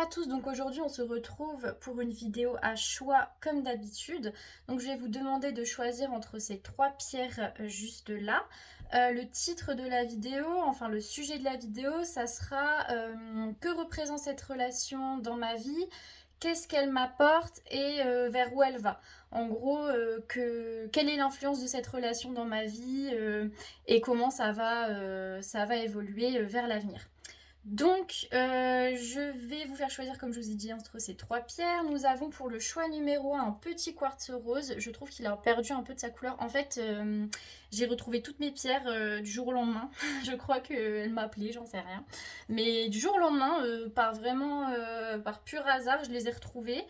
à tous, donc aujourd'hui on se retrouve pour une vidéo à choix comme d'habitude. Donc je vais vous demander de choisir entre ces trois pierres juste là. Le titre de la vidéo, enfin le sujet de la vidéo, ça sera que représente cette relation dans ma vie, qu'est-ce qu'elle m'apporte et vers où elle va. En gros, quelle est l'influence de cette relation dans ma vie et comment ça va évoluer vers l'avenir. Donc, je vais vous faire choisir, comme je vous ai dit, entre ces trois pierres. Nous avons pour le choix numéro 1 un petit quartz rose. Je trouve qu'il a perdu un peu de sa couleur. En fait, j'ai retrouvé toutes mes pierres du jour au lendemain. Je crois qu'elle m'a appelée, j'en sais rien. Mais du jour au lendemain, par pur hasard, je les ai retrouvées.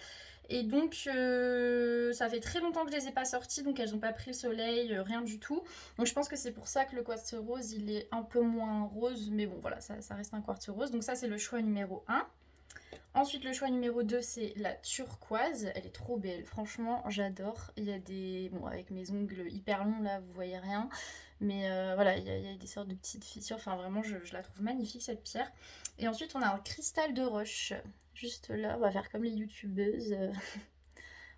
Et donc, ça fait très longtemps que je les ai pas sorties, donc elles n'ont pas pris le soleil, rien du tout. Donc je pense que c'est pour ça que le quartz rose, il est un peu moins rose, mais bon voilà, ça reste un quartz rose. Donc ça, c'est le choix numéro 1. Ensuite, le choix numéro 2, c'est la turquoise. Elle est trop belle, franchement, j'adore. Il y a des... Bon, avec mes ongles hyper longs, là, vous voyez rien. Mais voilà, il y a des sortes de petites fissures. Enfin, vraiment, je la trouve magnifique, cette pierre. Et ensuite, on a un cristal de roche. Juste là, on va faire comme les youtubeuses.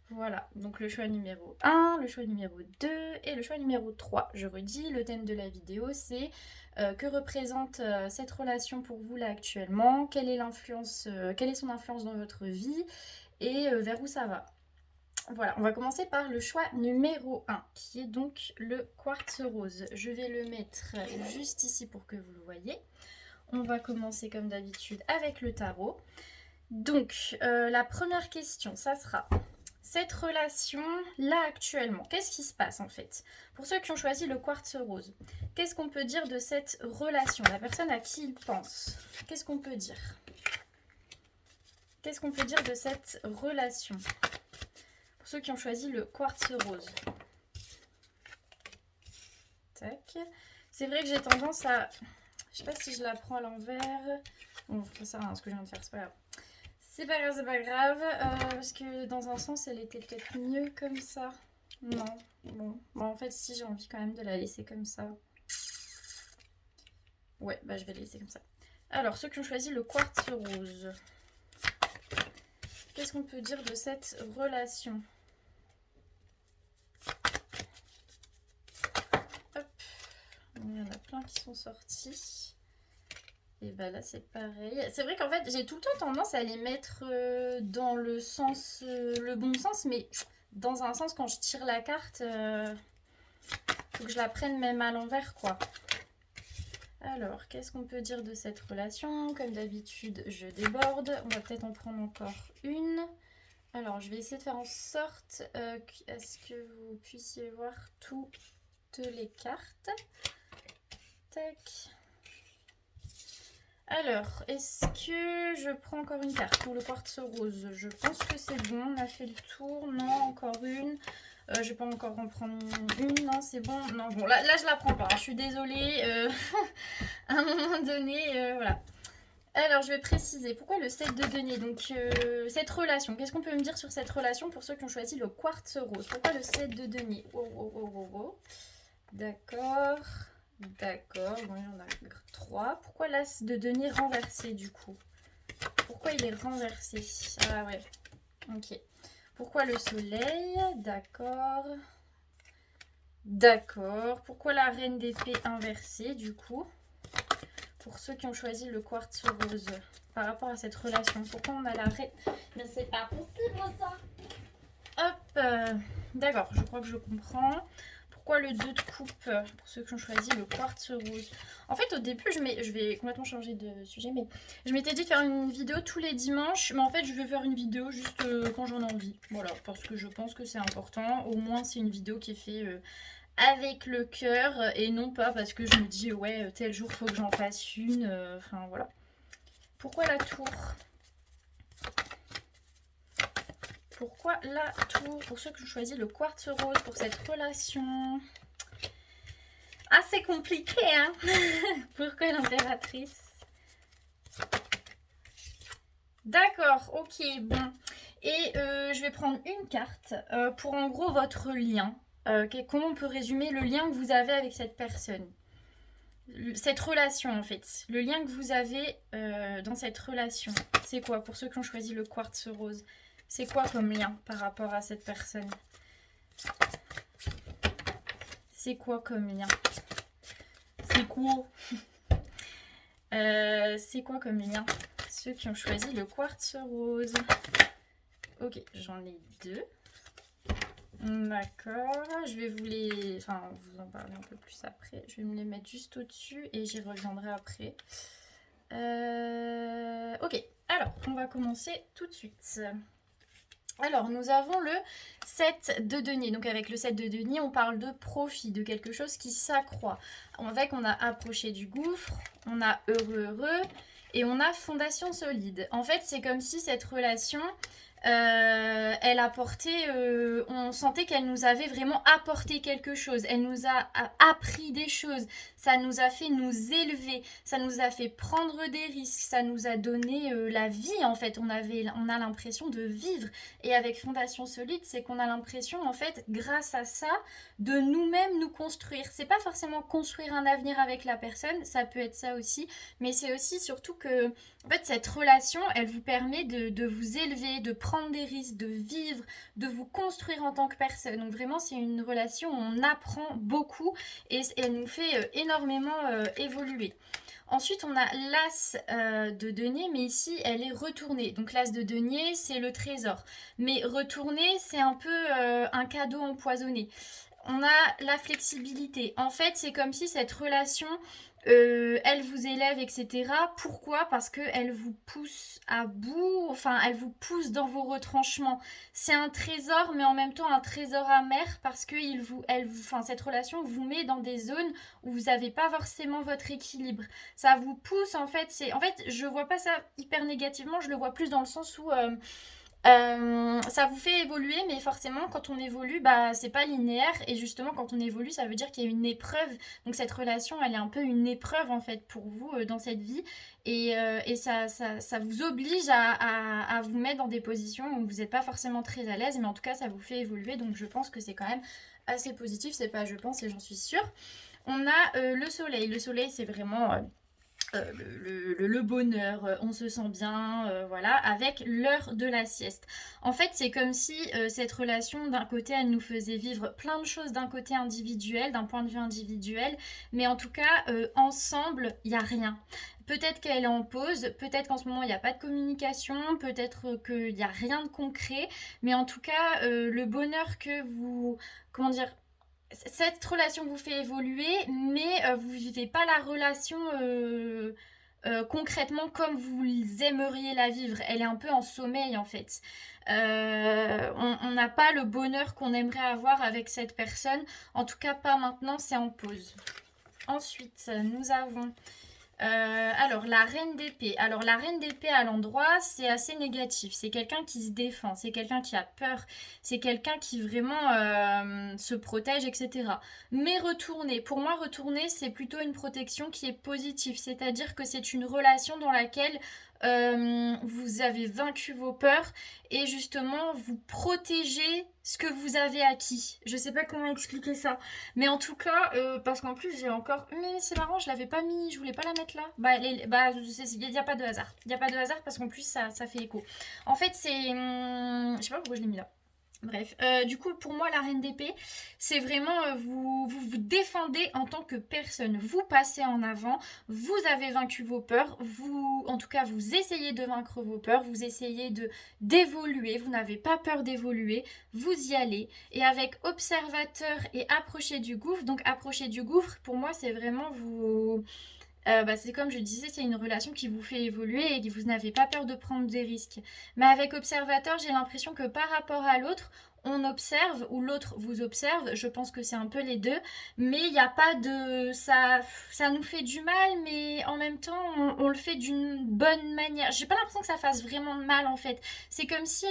Voilà, donc le choix numéro 1, le choix numéro 2 et le choix numéro 3. Je redis, le thème de la vidéo, c'est que représente cette relation pour vous là actuellement, quelle est son influence dans votre vie et vers où ça va. Voilà, on va commencer par le choix numéro 1, qui est donc le quartz rose. Je vais le mettre juste ici pour que vous le voyez. On va commencer comme d'habitude avec le tarot. Donc, la première question, ça sera... Cette relation, là actuellement, qu'est-ce qui se passe en fait? Pour ceux qui ont choisi le quartz rose, qu'est-ce qu'on peut dire de cette relation? La personne à qui il pense, qu'est-ce qu'on peut dire? Qu'est-ce qu'on peut dire de cette relation? Pour ceux qui ont choisi le quartz rose. Tac. C'est vrai que j'ai tendance à... Je sais pas si je la prends à l'envers. Bon, ça sert à rien ce que je viens de faire, c'est pas grave. C'est pas grave, c'est pas grave. Parce que dans un sens, elle était peut-être mieux comme ça. Non. Bon, en fait, si j'ai envie quand même de la laisser comme ça. Ouais, bah je vais la laisser comme ça. Alors, ceux qui ont choisi le quartz rose. Qu'est-ce qu'on peut dire de cette relation? Hop. Il y en a plein qui sont sortis. Et bah là c'est pareil. C'est vrai qu'en fait j'ai tout le temps tendance à les mettre dans le sens, le bon sens, mais dans un sens quand je tire la carte, faut que je la prenne même à l'envers quoi. Alors qu'est-ce qu'on peut dire de cette relation? Comme d'habitude je déborde, on va peut-être en prendre encore une. Alors je vais essayer de faire en sorte est-ce que vous puissiez voir toutes les cartes. Tac. Alors, est-ce que je prends encore une carte pour le quartz rose? Je pense que c'est bon, on a fait le tour. Non, encore une. Je vais pas encore en prendre une. Non, c'est bon. Non, bon, là je la prends pas. Je suis désolée. À un moment donné, voilà. Alors, je vais préciser. Pourquoi le 7 de denier? Donc, cette relation. Qu'est-ce qu'on peut me dire sur cette relation pour ceux qui ont choisi le quartz rose? Pourquoi le 7 de denier? Oh. D'accord. D'accord, bon, il y en a 3. Pourquoi l'as de denier renversé du coup? Pourquoi il est renversé? Ah ouais, ok. Pourquoi le soleil? D'accord. D'accord. Pourquoi la reine d'épée inversée du coup? Pour ceux qui ont choisi le quartz rose par rapport à cette relation. Pourquoi on a la reine? Mais c'est pas possible ça. Hop, d'accord, je crois que je comprends. Pourquoi le 2 de coupe pour ceux qui ont choisi le quartz rose? En fait, au début, je vais complètement changer de sujet, mais je m'étais dit de faire une vidéo tous les dimanches. Mais en fait, je vais faire une vidéo juste quand j'en ai envie. Voilà, parce que je pense que c'est important. Au moins, c'est une vidéo qui est faite avec le cœur et non pas parce que je me dis, ouais, tel jour, faut que j'en fasse une. Enfin, voilà. Pourquoi la tour? Pourquoi la tour? Pour ceux qui ont choisi le quartz rose pour cette relation. Ah, c'est compliqué, hein. Pourquoi l'impératrice? D'accord, ok, bon. Et je vais prendre une carte pour en gros votre lien. Comment on peut résumer le lien que vous avez avec cette personne? cette relation en fait, le lien que vous avez dans cette relation, c'est quoi pour ceux qui ont choisi le quartz rose? C'est quoi comme lien par rapport à cette personne? C'est quoi comme lien? C'est quoi? C'est quoi comme lien? Ceux qui ont choisi le quartz rose. Ok, j'en ai 2. D'accord, je vais vous en parler un peu plus après. Je vais me les mettre juste au-dessus et j'y reviendrai après. Ok, alors on va commencer tout de suite. Alors, nous avons le 7 de denier. Donc, avec le 7 de denier, on parle de profit, de quelque chose qui s'accroît. Avec, on a approché du gouffre, on a heureux, et on a fondation solide. En fait, c'est comme si cette relation, elle apportait, on sentait qu'elle nous avait vraiment apporté quelque chose. Elle nous a appris des choses. Ça nous a fait nous élever. Ça nous a fait prendre des risques. Ça nous a donné la vie, en fait. On a l'impression de vivre. Et avec Fondation Solide, c'est qu'on a l'impression, en fait, grâce à ça, de nous-mêmes nous construire. C'est pas forcément construire un avenir avec la personne. Ça peut être ça aussi. Mais c'est aussi surtout que, en fait, cette relation, elle vous permet de vous élever, de prendre des risques, de vivre, de vous construire en tant que personne. Donc vraiment, c'est une relation où on apprend beaucoup et elle nous fait énormément évoluer. Ensuite, on a l'as de denier, mais ici, elle est retournée. Donc l'as de denier, c'est le trésor. Mais retourner, c'est un peu un cadeau empoisonné. On a la flexibilité. En fait, c'est comme si cette relation, elle vous élève, etc. Pourquoi? Parce qu'elle vous pousse à bout, enfin, elle vous pousse dans vos retranchements. C'est un trésor, mais en même temps un trésor amer parce que cette relation vous met dans des zones où vous n'avez pas forcément votre équilibre. Ça vous pousse, en fait, je vois pas ça hyper négativement, je le vois plus dans le sens où ça vous fait évoluer, mais forcément, quand on évolue, bah, c'est pas linéaire. Et justement, quand on évolue, ça veut dire qu'il y a une épreuve. Donc, cette relation, elle est un peu une épreuve, en fait, pour vous dans cette vie. Et ça vous oblige à vous mettre dans des positions où vous n'êtes pas forcément très à l'aise. Mais en tout cas, ça vous fait évoluer. Donc, je pense que c'est quand même assez positif. C'est pas je pense et j'en suis sûre. On a le soleil. Le soleil, c'est vraiment le bonheur, on se sent bien, voilà, avec l'heure de la sieste. En fait, c'est comme si cette relation, d'un côté, elle nous faisait vivre plein de choses d'un côté individuel, d'un point de vue individuel, mais en tout cas, ensemble, il n'y a rien. Peut-être qu'elle est en pause, peut-être qu'en ce moment il n'y a pas de communication, peut-être qu'il n'y a rien de concret, mais en tout cas, le bonheur que vous, comment dire, cette relation vous fait évoluer, mais vous ne vivez pas la relation concrètement comme vous aimeriez la vivre. Elle est un peu en sommeil en fait. On n'a pas le bonheur qu'on aimerait avoir avec cette personne. En tout cas, pas maintenant, c'est en pause. Ensuite, nous avons alors, la reine d'épée. Alors, la reine d'épée à l'endroit, c'est assez négatif. C'est quelqu'un qui se défend, c'est quelqu'un qui a peur, c'est quelqu'un qui vraiment se protège, etc. Mais retourner, pour moi, retourner, c'est plutôt une protection qui est positive. C'est-à-dire que c'est une relation dans laquelle vous avez vaincu vos peurs et justement vous protégez ce que vous avez acquis. Je sais pas comment expliquer ça, mais en tout cas, parce qu'en plus j'ai encore, mais c'est marrant, je l'avais pas mis, je voulais pas la mettre là. Il y a pas de hasard. Il y a pas de hasard parce qu'en plus ça fait écho. En fait, je sais pas pourquoi je l'ai mis là. Bref, du coup, pour moi, la reine d'épée, c'est vraiment vous défendez en tant que personne. Vous passez en avant, vous avez vaincu vos peurs, en tout cas, vous essayez de vaincre vos peurs, vous essayez d'évoluer, vous n'avez pas peur d'évoluer, vous y allez. Et avec observateur et approcher du gouffre, donc approcher du gouffre, pour moi, c'est vraiment vous. C'est comme je disais, c'est une relation qui vous fait évoluer et que vous n'avez pas peur de prendre des risques. Mais avec observateur, j'ai l'impression que par rapport à l'autre, on observe ou l'autre vous observe. Je pense que c'est un peu les deux. Mais il n'y a pas de... Ça nous fait du mal, mais en même temps, on le fait d'une bonne manière. J'ai pas l'impression que ça fasse vraiment de mal en fait. C'est comme si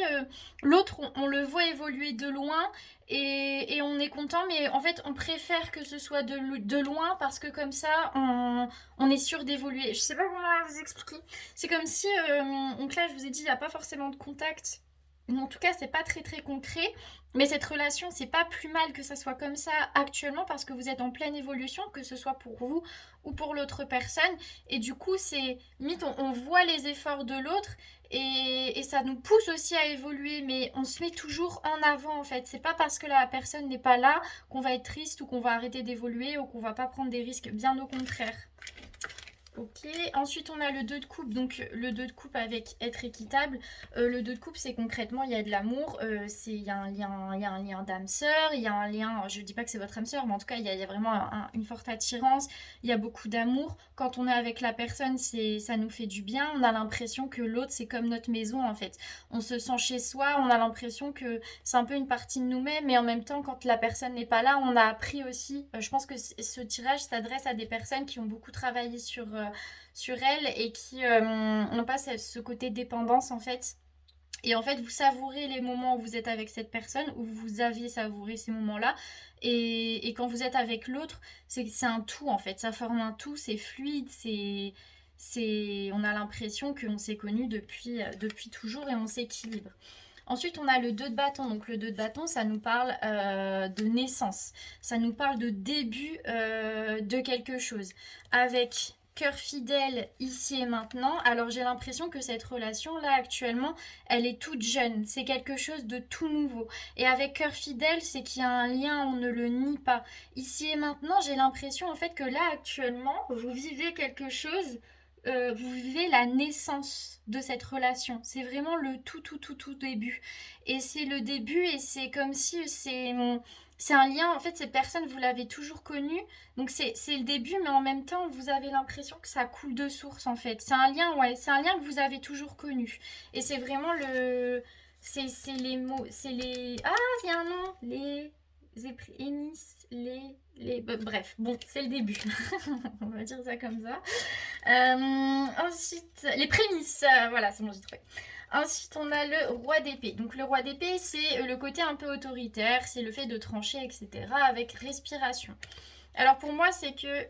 l'autre, on le voit évoluer de loin et on est content, mais en fait, on préfère que ce soit de loin parce que comme ça, on est sûr d'évoluer. Je sais pas comment vous expliquer. C'est comme si, donc là, je vous ai dit, il n'y a pas forcément de contact En tout cas, c'est pas très très concret, mais cette relation, c'est pas plus mal que ça soit comme ça actuellement parce que vous êtes en pleine évolution, que ce soit pour vous ou pour l'autre personne. Et du coup, c'est limite, on voit les efforts de l'autre et ça nous pousse aussi à évoluer, mais on se met toujours en avant en fait. C'est pas parce que la personne n'est pas là qu'on va être triste ou qu'on va arrêter d'évoluer ou qu'on va pas prendre des risques, bien au contraire. Ok, ensuite on a le 2 de coupe, donc le 2 de coupe avec être équitable. Le 2 de coupe, c'est concrètement, il y a de l'amour, il y a un lien d'âme sœur, il y a un lien, je dis pas que c'est votre âme sœur, mais en tout cas, il y a vraiment une forte attirance, il y a beaucoup d'amour. Quand on est avec la personne, ça nous fait du bien, on a l'impression que l'autre, c'est comme notre maison en fait. On se sent chez soi, on a l'impression que c'est un peu une partie de nous-mêmes, mais en même temps, quand la personne n'est pas là, on a appris aussi. Je pense que ce tirage s'adresse à des personnes qui ont beaucoup travaillé sur elles et qui n'ont pas ce côté dépendance en fait. Et en fait, vous savourez les moments où vous êtes avec cette personne, où vous aviez savouré ces moments-là. Et quand vous êtes avec l'autre, c'est un tout en fait. Ça forme un tout, c'est fluide, on a l'impression qu'on s'est connu depuis toujours et on s'équilibre. Ensuite, on a le 2 de bâton. Donc le 2 de bâton, ça nous parle de naissance. Ça nous parle de début de quelque chose. Avec cœur fidèle ici et maintenant. Alors j'ai l'impression que cette relation-là actuellement, elle est toute jeune. C'est quelque chose de tout nouveau. Et avec cœur fidèle, c'est qu'il y a un lien, on ne le nie pas. Ici et maintenant, j'ai l'impression en fait que là actuellement, vous vivez quelque chose, vous vivez la naissance de cette relation. C'est vraiment le tout début. Et c'est le début et c'est comme si c'est un lien, en fait, cette personne, vous l'avez toujours connue. Donc c'est le début, mais en même temps, vous avez l'impression que ça coule de source, en fait. C'est un lien, ouais, c'est un lien que vous avez toujours connu. Et c'est vraiment le... C'est les mots, c'est les... Ah, il y a un nom, émiss, bref, bon, c'est le début. On va dire ça comme ça. Ensuite, les prémices, voilà, c'est bon, j'ai trouvé. Ensuite, on a le roi d'épée. Donc, le roi d'épée, c'est le côté un peu autoritaire, c'est le fait de trancher, etc., avec respiration. Alors, pour moi, c'est que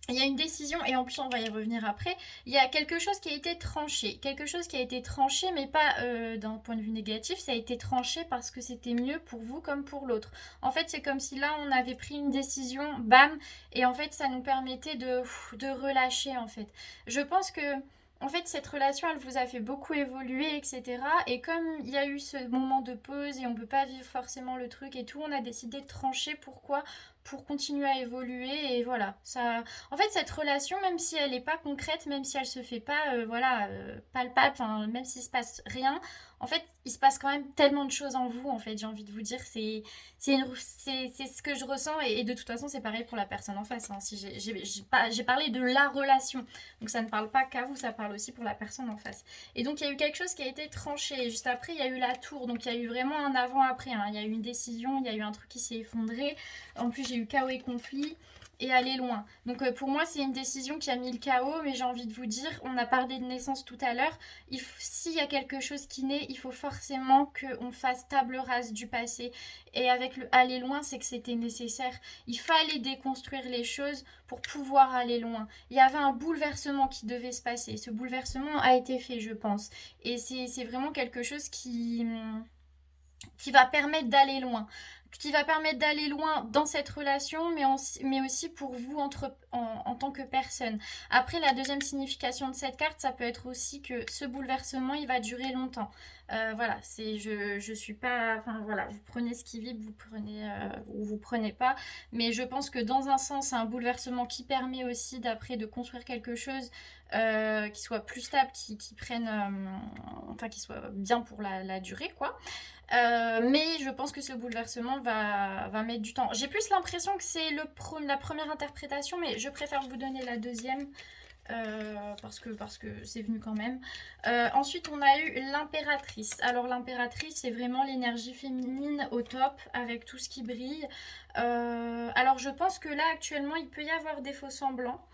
il y a une décision, et en plus on va y revenir après, il y a quelque chose qui a été tranché. Quelque chose qui a été tranché, mais pas d'un point de vue négatif, ça a été tranché parce que c'était mieux pour vous comme pour l'autre. En fait, c'est comme si là on avait pris une décision, bam, et en fait ça nous permettait de relâcher en fait. Je pense que en fait, cette relation, elle vous a fait beaucoup évoluer, etc. Et comme il y a eu ce moment de pause et on ne peut pas vivre forcément le truc et tout, on a décidé de trancher. Pourquoi? Pour continuer à évoluer. Et voilà. Ça... En fait, cette relation, même si elle n'est pas concrète, même si elle se fait pas palpable, enfin, même s'il se passe rien, en fait, il se passe quand même tellement de choses en vous, en fait, j'ai envie de vous dire. C'est ce que je ressens. Et de toute façon, c'est pareil pour la personne en face. Hein. Si j'ai parlé de la relation. Donc ça ne parle pas qu'à vous, ça parle aussi pour la personne en face. Et donc il y a eu quelque chose qui a été tranché. Juste après, il y a eu la tour. Donc il y a eu vraiment un avant-après. Hein. Il y a eu une décision, il y a eu un truc qui s'est effondré. En plus, j'ai eu chaos et conflit et aller loin. Donc pour moi, c'est une décision qui a mis le chaos, mais j'ai envie de vous dire, on a parlé de naissance tout à l'heure, s'il y a quelque chose qui naît, il faut forcément qu'on fasse table rase du passé. Et avec le aller loin, c'est que c'était nécessaire. Il fallait déconstruire les choses pour pouvoir aller loin. Il y avait un bouleversement qui devait se passer. Ce bouleversement a été fait, je pense. Et c'est vraiment quelque chose qui va permettre d'aller loin. Qui va permettre d'aller loin dans cette relation, mais aussi pour vous en tant que personne. Après, la deuxième signification de cette carte, ça peut être aussi que ce bouleversement, il va durer longtemps. Voilà, je suis pas... Enfin voilà, vous prenez ce qui vibre, vous prenez ou vous prenez pas. Mais je pense que dans un sens, c'est un bouleversement qui permet aussi d'après de construire quelque chose qui soit plus stable, qui prenne... enfin, qui soit bien pour la durée, quoi. Mais je pense que ce bouleversement va mettre du temps. J'ai plus l'impression que c'est la première interprétation, mais je préfère vous donner la deuxième parce que c'est venu quand même. Ensuite, on a eu l'impératrice. Alors l'impératrice, c'est vraiment l'énergie féminine au top avec tout ce qui brille. Alors je pense que là actuellement, il peut y avoir des faux semblants.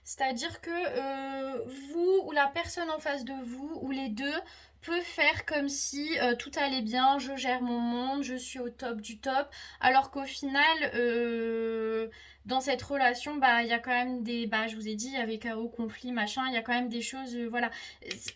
C'est-à-dire que vous ou la personne en face de vous ou les deux peut faire comme si tout allait bien, je gère mon monde, je suis au top du top, alors qu'au final, dans cette relation, bah il y a quand même des, bah je vous ai dit, il y avait chaos, conflit, machin, il y a quand même des choses, voilà.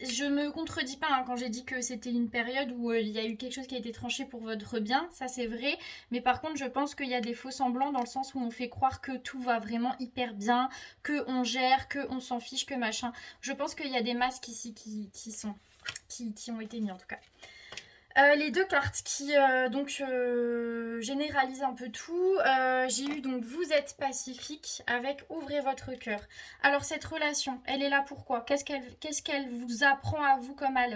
Je me contredis pas hein, quand j'ai dit que c'était une période où il y a eu quelque chose qui a été tranché pour votre bien, ça c'est vrai, mais par contre je pense qu'il y a des faux semblants dans le sens où on fait croire que tout va vraiment hyper bien, que on gère, que on s'en fiche, que machin. Je pense qu'il y a des masques ici qui ont été mis en tout cas. Les deux cartes qui généralisent un peu tout. J'ai eu donc vous êtes pacifique avec ouvrez votre cœur. Alors cette relation, elle est là pourquoi? Qu'est-ce qu'elle vous apprend à vous comme à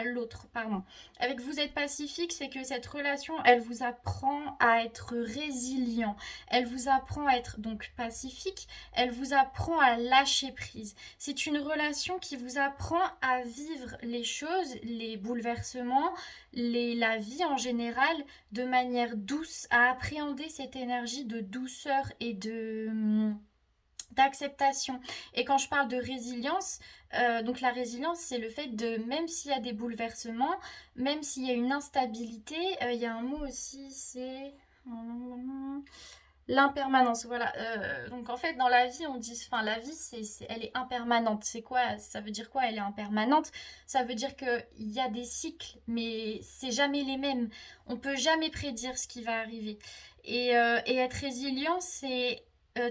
l'autre, pardon. Avec vous êtes pacifique, c'est que cette relation, elle vous apprend à être résilient. Elle vous apprend à être donc pacifique. Elle vous apprend à lâcher prise. C'est une relation qui vous apprend à vivre les choses, les bouleversements, la vie en général de manière douce, à appréhender cette énergie de douceur et d'acceptation. Et quand je parle de résilience, donc la résilience, c'est le fait de, même s'il y a des bouleversements, même s'il y a une instabilité, il y a un mot aussi, c'est l'impermanence. Voilà. Donc en fait, dans la vie, on dit, enfin la vie, elle est impermanente. C'est quoi? Ça veut dire quoi? Elle est impermanente. Ça veut dire que il y a des cycles, mais c'est jamais les mêmes. On peut jamais prédire ce qui va arriver. Et être résilient, c'est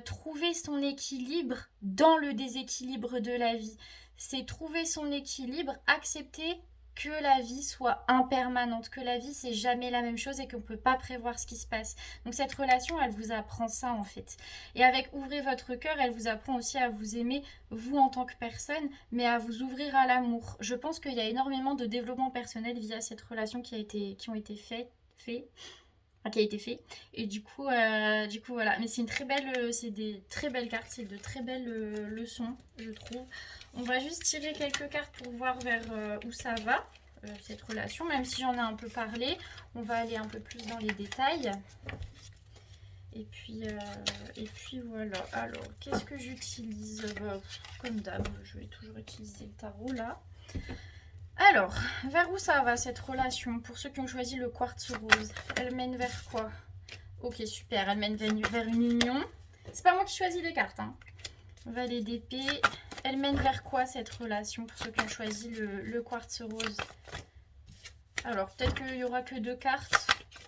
trouver son équilibre dans le déséquilibre de la vie. C'est trouver son équilibre, accepter que la vie soit impermanente, que la vie c'est jamais la même chose et qu'on ne peut pas prévoir ce qui se passe. Donc cette relation, elle vous apprend ça en fait. Et avec ouvrez votre cœur, elle vous apprend aussi à vous aimer, vous en tant que personne, mais à vous ouvrir à l'amour. Je pense qu'il y a énormément de développement personnel via cette relation qui a été fait. Et du coup voilà. Mais c'est des très belles cartes, c'est de très belles leçons, je trouve. On va juste tirer quelques cartes pour voir vers où ça va, cette relation. Même si j'en ai un peu parlé, on va aller un peu plus dans les détails. Et puis voilà. Alors, qu'est-ce que j'utilise? Comme d'hab, je vais toujours utiliser le tarot là. Alors, vers où ça va cette relation? Pour ceux qui ont choisi le quartz rose, elle mène vers quoi? Ok, super, elle mène vers une union. C'est pas moi qui choisis les cartes, hein. Valet d'épée. Elle mène vers quoi cette relation pour ceux qui ont choisi le quartz rose? Alors, peut-être qu'il y aura que 2 cartes.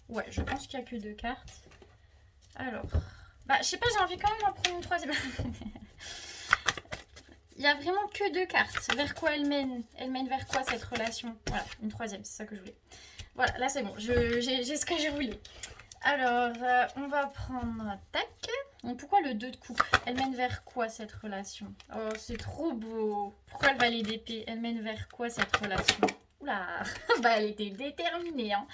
Ouais, je pense qu'il y a que 2 cartes. Alors, bah, je sais pas, j'ai envie quand même d'en prendre une troisième. Il y a vraiment que 2 cartes. Vers quoi elle mène? Elle mène vers quoi cette relation? Voilà, une troisième, c'est ça que je voulais. Voilà, là c'est bon, j'ai ce que je voulais. Alors, on va prendre... Tac. Donc, pourquoi le 2 de coupe? Elle mène vers quoi cette relation? Oh, c'est trop beau. Pourquoi le valet d'épée? Elle mène vers quoi cette relation? Oula. Bah, elle était déterminée, hein.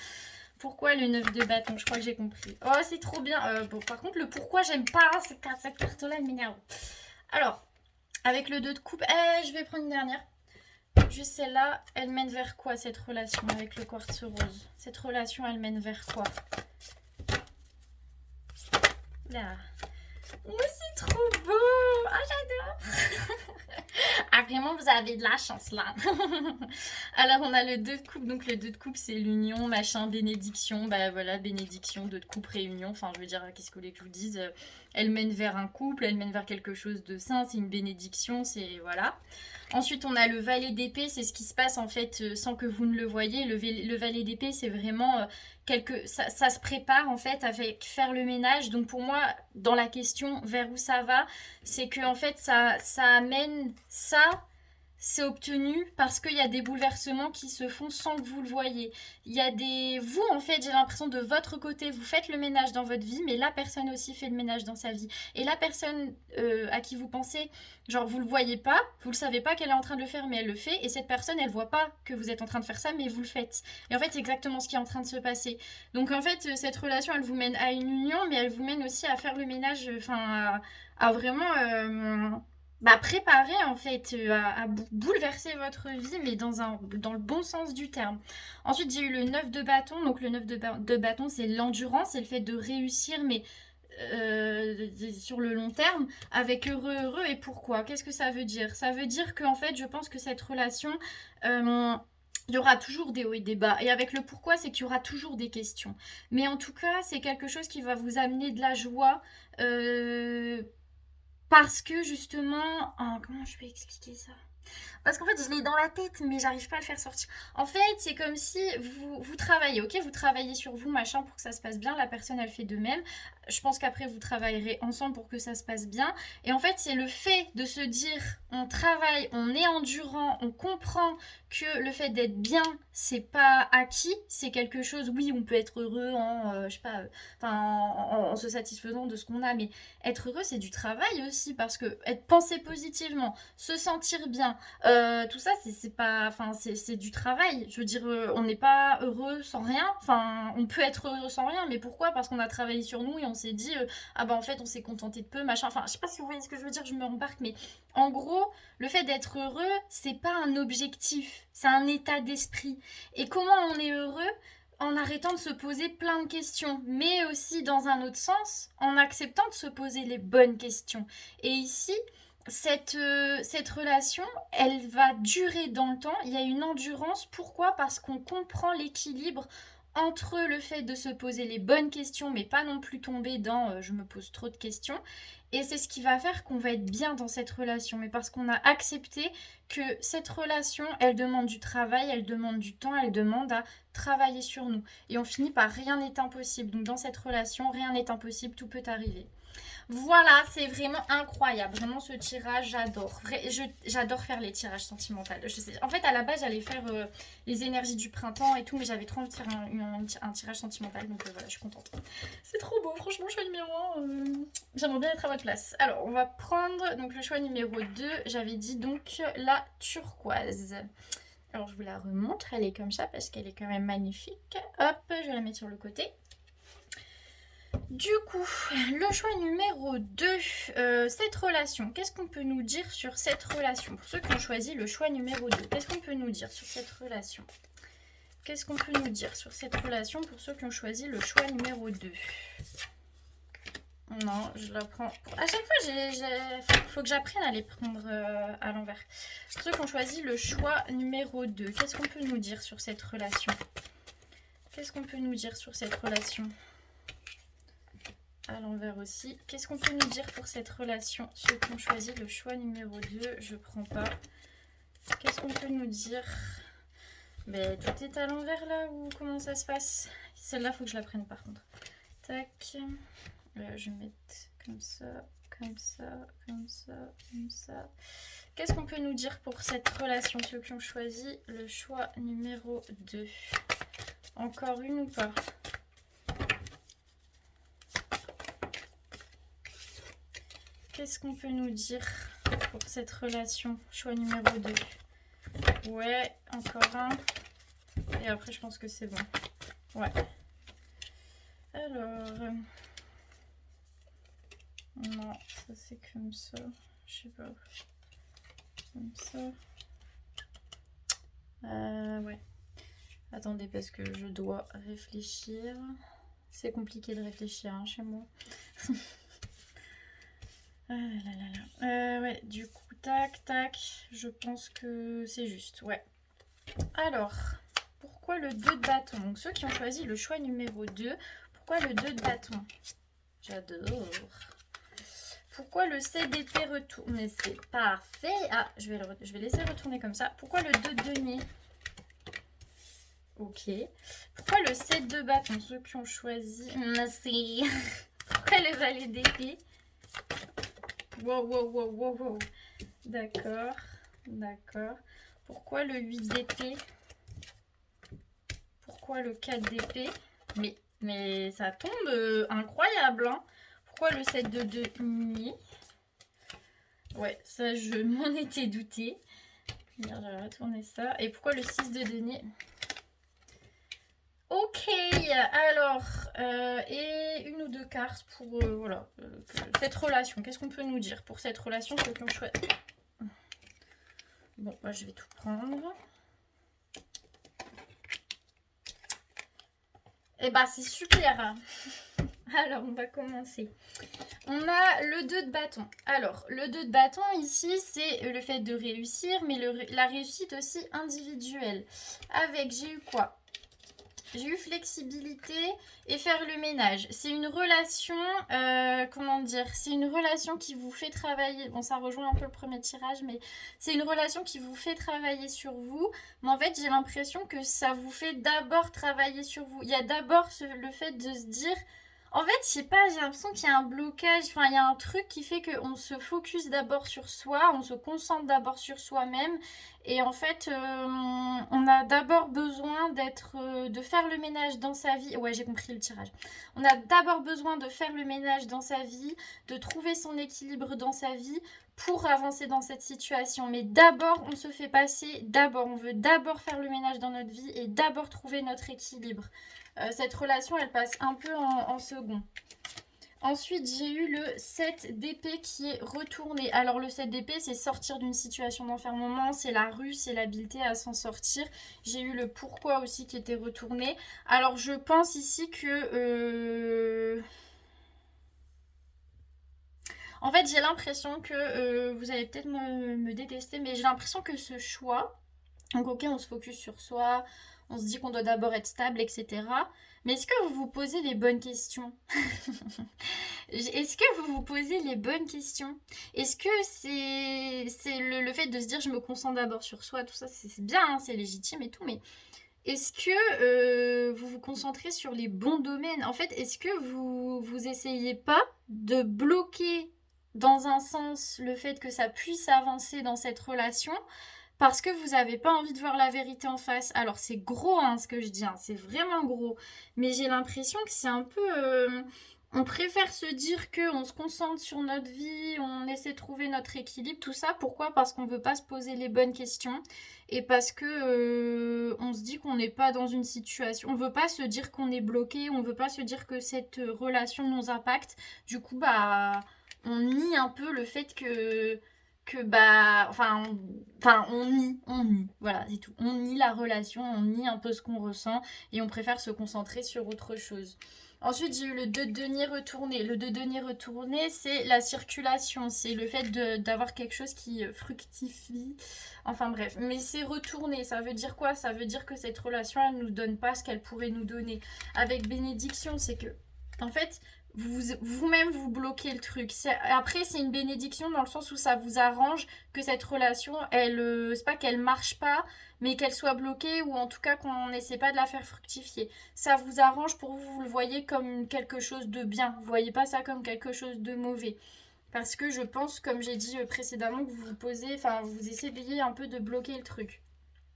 Pourquoi le 9 de bâton? Je crois que j'ai compris. Oh, c'est trop bien. Bon, par contre, le pourquoi, j'aime pas cette carte-là, elle m'énerve. Alors, avec le 2 de coupe, je vais prendre une dernière. Juste celle-là, elle mène vers quoi cette relation avec le quartz rose? Cette relation, elle mène vers quoi? Là. Oh, c'est trop beau! Ah, j'adore! Ah, vraiment, vous avez de la chance là. Alors, on a le 2 de coupe. Donc, le 2 de coupe, c'est l'union, machin, bénédiction. Bah voilà, bénédiction, 2 de coupe, réunion. Enfin, je veux dire, qu'est-ce que vous voulez que je vous dise? Elle mène vers un couple, elle mène vers quelque chose de sain. C'est une bénédiction, c'est... Voilà. Ensuite, on a le valet d'épée. C'est ce qui se passe en fait sans que vous ne le voyez. Le valet d'épée, c'est vraiment... ça se prépare en fait avec faire le ménage. Donc pour moi, dans la question vers où ça va, c'est que en fait ça amène ça, c'est obtenu parce qu'il y a des bouleversements qui se font sans que vous le voyez. Il y a vous en fait, j'ai l'impression de votre côté, vous faites le ménage dans votre vie, mais la personne aussi fait le ménage dans sa vie. Et la personne à qui vous pensez, genre vous le voyez pas, vous le savez pas qu'elle est en train de le faire, mais elle le fait. Et cette personne, elle voit pas que vous êtes en train de faire ça, mais vous le faites. Et en fait, c'est exactement ce qui est en train de se passer. Donc en fait, cette relation, elle vous mène à une union, mais elle vous mène aussi à faire le ménage, enfin à vraiment préparer en fait à bouleverser votre vie, mais dans le bon sens du terme. Ensuite, j'ai eu le 9 de bâton. Donc le 9 de bâton, c'est l'endurance, c'est le fait de réussir, mais sur le long terme, avec heureux. Et pourquoi? Qu'est-ce que ça veut dire? Ça veut dire qu'en fait, je pense que cette relation... Il y aura toujours des hauts et des bas. Et avec le pourquoi, c'est qu'il y aura toujours des questions. Mais en tout cas, c'est quelque chose qui va vous amener de la joie. Parce que justement... comment je peux expliquer ça? Parce qu'en fait, je l'ai dans la tête, mais j'arrive pas à le faire sortir. En fait, c'est comme si vous travaillez, ok? Vous travaillez sur vous, machin, pour que ça se passe bien. La personne, elle fait de même. Je pense qu'après, vous travaillerez ensemble pour que ça se passe bien. Et en fait, c'est le fait de se dire, on travaille, on est endurant, on comprend que le fait d'être bien, c'est pas acquis. C'est quelque chose, oui, on peut être heureux en, je sais pas, en se satisfaisant de ce qu'on a, mais être heureux, c'est du travail aussi, parce que penser positivement, se sentir bien, tout ça, c'est pas, enfin, c'est du travail. Je veux dire, on n'est pas heureux sans rien. Enfin, on peut être heureux sans rien, mais pourquoi? Parce qu'on a travaillé sur nous et on s'est dit, ah bah en fait, on s'est contenté de peu, machin. Enfin, je sais pas si vous voyez ce que je veux dire, je me rembarque, mais en gros, le fait d'être heureux, c'est pas un objectif, c'est un état d'esprit. Et comment on est heureux? En arrêtant de se poser plein de questions, mais aussi dans un autre sens, en acceptant de se poser les bonnes questions. Et ici, cette relation, elle va durer dans le temps. Il y a une endurance. Pourquoi? Parce qu'on comprend l'équilibre entre le fait de se poser les bonnes questions, mais pas non plus tomber dans je me pose trop de questions. Et c'est ce qui va faire qu'on va être bien dans cette relation. Mais parce qu'on a accepté que cette relation, elle demande du travail, elle demande du temps, elle demande à travailler sur nous. Et on finit par rien n'est impossible. Donc dans cette relation, rien n'est impossible, tout peut arriver. Voilà, c'est vraiment incroyable. Vraiment, ce tirage, j'adore. J'adore faire les tirages sentimentaux. En fait, à la base, j'allais faire les énergies du printemps et tout, mais j'avais trop envie de faire un tirage sentimental. Donc voilà, je suis contente. C'est trop beau, franchement, choix numéro 1. J'aimerais bien être à votre place. Alors, on va prendre donc le choix numéro 2. J'avais dit donc la turquoise. Alors, je vous la remontre. Elle est comme ça parce qu'elle est quand même magnifique. Hop, je vais la mettre sur le côté. Du coup, le choix numéro 2, cette relation. Qu'est-ce qu'on peut nous dire sur cette relation? Pour ceux qui ont choisi le choix numéro 2, qu'est-ce qu'on peut nous dire sur cette relation? Qu'est-ce qu'on peut nous dire sur cette relation pour ceux qui ont choisi le choix numéro 2? Non, je la prends... À chaque fois, faut que j'apprenne à les prendre à l'envers. Pour ceux qui ont choisi le choix numéro 2, qu'est-ce qu'on peut nous dire sur cette relation? Qu'est-ce qu'on peut nous dire sur cette relation? À l'envers aussi. Qu'est-ce qu'on peut nous dire pour cette relation? Ceux qui ont choisi le choix numéro 2, je prends pas. Qu'est-ce qu'on peut nous dire? Mais tout est à l'envers là, ou comment ça se passe? Celle-là, faut que je la prenne par contre. Tac. Là, je vais mettre comme ça, comme ça, comme ça, comme ça. Qu'est-ce qu'on peut nous dire pour cette relation? Ceux qui ont choisi le choix numéro 2. Encore une ou pas? Qu'est-ce qu'on peut nous dire pour cette relation? Choix numéro 2. Ouais, encore un. Et après, je pense que c'est bon. Ouais. Alors... non, ça c'est comme ça. Je sais pas. Comme ça. Ouais. Attendez, parce que je dois réfléchir. C'est compliqué de réfléchir hein, chez moi. Ah là là là. Ouais, du coup, tac, tac. Je pense que c'est juste, ouais. Alors, pourquoi le 2 de bâton? Donc, ceux qui ont choisi le choix numéro 2, pourquoi le 2 de bâton? J'adore. Pourquoi le 7 d'épée retourne? Mais c'est parfait. Ah, je vais laisser retourner comme ça. Pourquoi le 2 de denier? Ok. Pourquoi le 7 de bâton? Ceux qui ont choisi... merci. Pourquoi le valet d'épée? Wow, wow, wow, wow, wow. D'accord, d'accord. Pourquoi le 8 d'épée? Pourquoi le 4 d'épée? Mais ça tombe incroyable, hein. Pourquoi le 7 de denier? Ouais, ça, je m'en étais douté. Bien, j'avais retourné ça. Et pourquoi le 6 de denier? Ok, alors, et une ou deux cartes pour voilà, cette relation. Qu'est-ce qu'on peut nous dire pour cette relation, ceux qui ont choisi? Bon, moi je vais tout prendre. Et bah c'est super. Alors, on va commencer. On a le 2 de bâton. Alors, le 2 de bâton, ici, c'est le fait de réussir, mais la réussite aussi individuelle. Avec, j'ai eu quoi? J'ai eu flexibilité et faire le ménage. C'est une relation, comment dire, c'est une relation qui vous fait travailler. Bon, ça rejoint un peu le premier tirage, mais c'est une relation qui vous fait travailler sur vous. Mais en fait, j'ai l'impression que ça vous fait d'abord travailler sur vous. Il y a d'abord le fait de se dire, en fait, je sais pas, j'ai l'impression qu'il y a un blocage, enfin, il y a un truc qui fait qu'on se focus d'abord sur soi, on se concentre d'abord sur soi-même. Et en fait, on a d'abord besoin de faire le ménage dans sa vie. Ouais, j'ai compris le tirage. On a d'abord besoin de faire le ménage dans sa vie, de trouver son équilibre dans sa vie pour avancer dans cette situation. Mais d'abord, on se fait passer, on veut d'abord faire le ménage dans notre vie et d'abord trouver notre équilibre. Cette relation, elle passe un peu en second. Ensuite, j'ai eu le 7 d'épée qui est retourné. Alors, le 7 d'épée, c'est sortir d'une situation d'enfermement, c'est la ruse, c'est l'habileté à s'en sortir. J'ai eu le pourquoi aussi qui était retourné. Alors, je pense ici que... En fait, j'ai l'impression que vous allez peut-être me détester, mais j'ai l'impression que ce choix... Donc, ok, on se focus sur soi, on se dit qu'on doit d'abord être stable, etc. Mais est-ce que vous vous posez les bonnes questions? Est-ce que vous vous posez les bonnes questions? Est-ce que c'est le fait de se dire je me concentre d'abord sur soi, tout ça, c'est bien, hein, c'est légitime et tout, mais est-ce que vous vous concentrez sur les bons domaines? En fait, est-ce que vous essayez pas de bloquer dans un sens le fait que ça puisse avancer dans cette relation parce que vous n'avez pas envie de voir la vérité en face? Alors c'est gros hein, ce que je dis, hein, c'est vraiment gros, mais j'ai l'impression que c'est un peu... on préfère se dire qu'on se concentre sur notre vie, on essaie de trouver notre équilibre, tout ça. Pourquoi? Parce qu'on ne veut pas se poser les bonnes questions et parce que on se dit qu'on n'est pas dans une situation... On ne veut pas se dire qu'on est bloqué, on ne veut pas se dire que cette relation nous impacte. Du coup, bah, on nie un peu le fait que bah on nie, voilà, c'est tout, on nie la relation, on nie un peu ce qu'on ressent et on préfère se concentrer sur autre chose. Ensuite, j'ai eu le 2 de denier retourné. Le 2 de denier retourné, c'est la circulation, c'est le fait d'avoir quelque chose qui fructifie. Enfin bref, mais c'est retourné. Ça veut dire quoi? Ça veut dire que cette relation, elle nous donne pas ce qu'elle pourrait nous donner. Avec bénédiction, c'est que, en fait, vous-même vous bloquez le truc. Après, c'est une bénédiction dans le sens où ça vous arrange que cette relation, c'est pas qu'elle marche pas, mais qu'elle soit bloquée ou en tout cas qu'on n'essaie pas de la faire fructifier. Ça vous arrange pour vous, vous le voyez comme quelque chose de bien. Vous voyez pas ça comme quelque chose de mauvais. Parce que je pense, comme j'ai dit précédemment, que vous essayez un peu de bloquer le truc.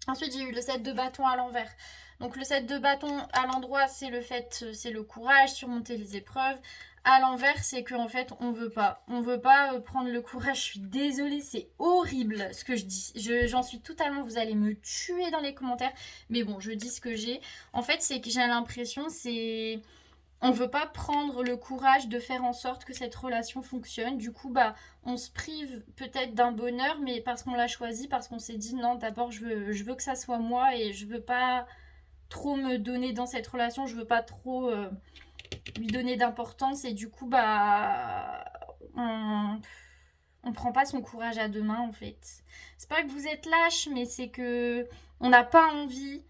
Ensuite, j'ai eu le 7 de bâton à l'envers. Donc le 7 de bâton à l'endroit, c'est le courage, surmonter les épreuves. À l'envers, c'est qu'en fait, on veut pas. On veut pas prendre le courage. Je suis désolée, c'est horrible ce que je dis. J'en suis totalement... Vous allez me tuer dans les commentaires. Mais bon, je dis ce que j'ai. En fait, c'est que j'ai l'impression, on veut pas prendre le courage de faire en sorte que cette relation fonctionne. Du coup, bah, on se prive peut-être d'un bonheur, mais parce qu'on l'a choisi, parce qu'on s'est dit non, d'abord je veux que ça soit moi et je veux pas trop me donner dans cette relation, je veux pas trop lui donner d'importance et du coup, bah, on prend pas son courage à deux mains en fait. C'est pas que vous êtes lâche, mais c'est que on n'a pas envie.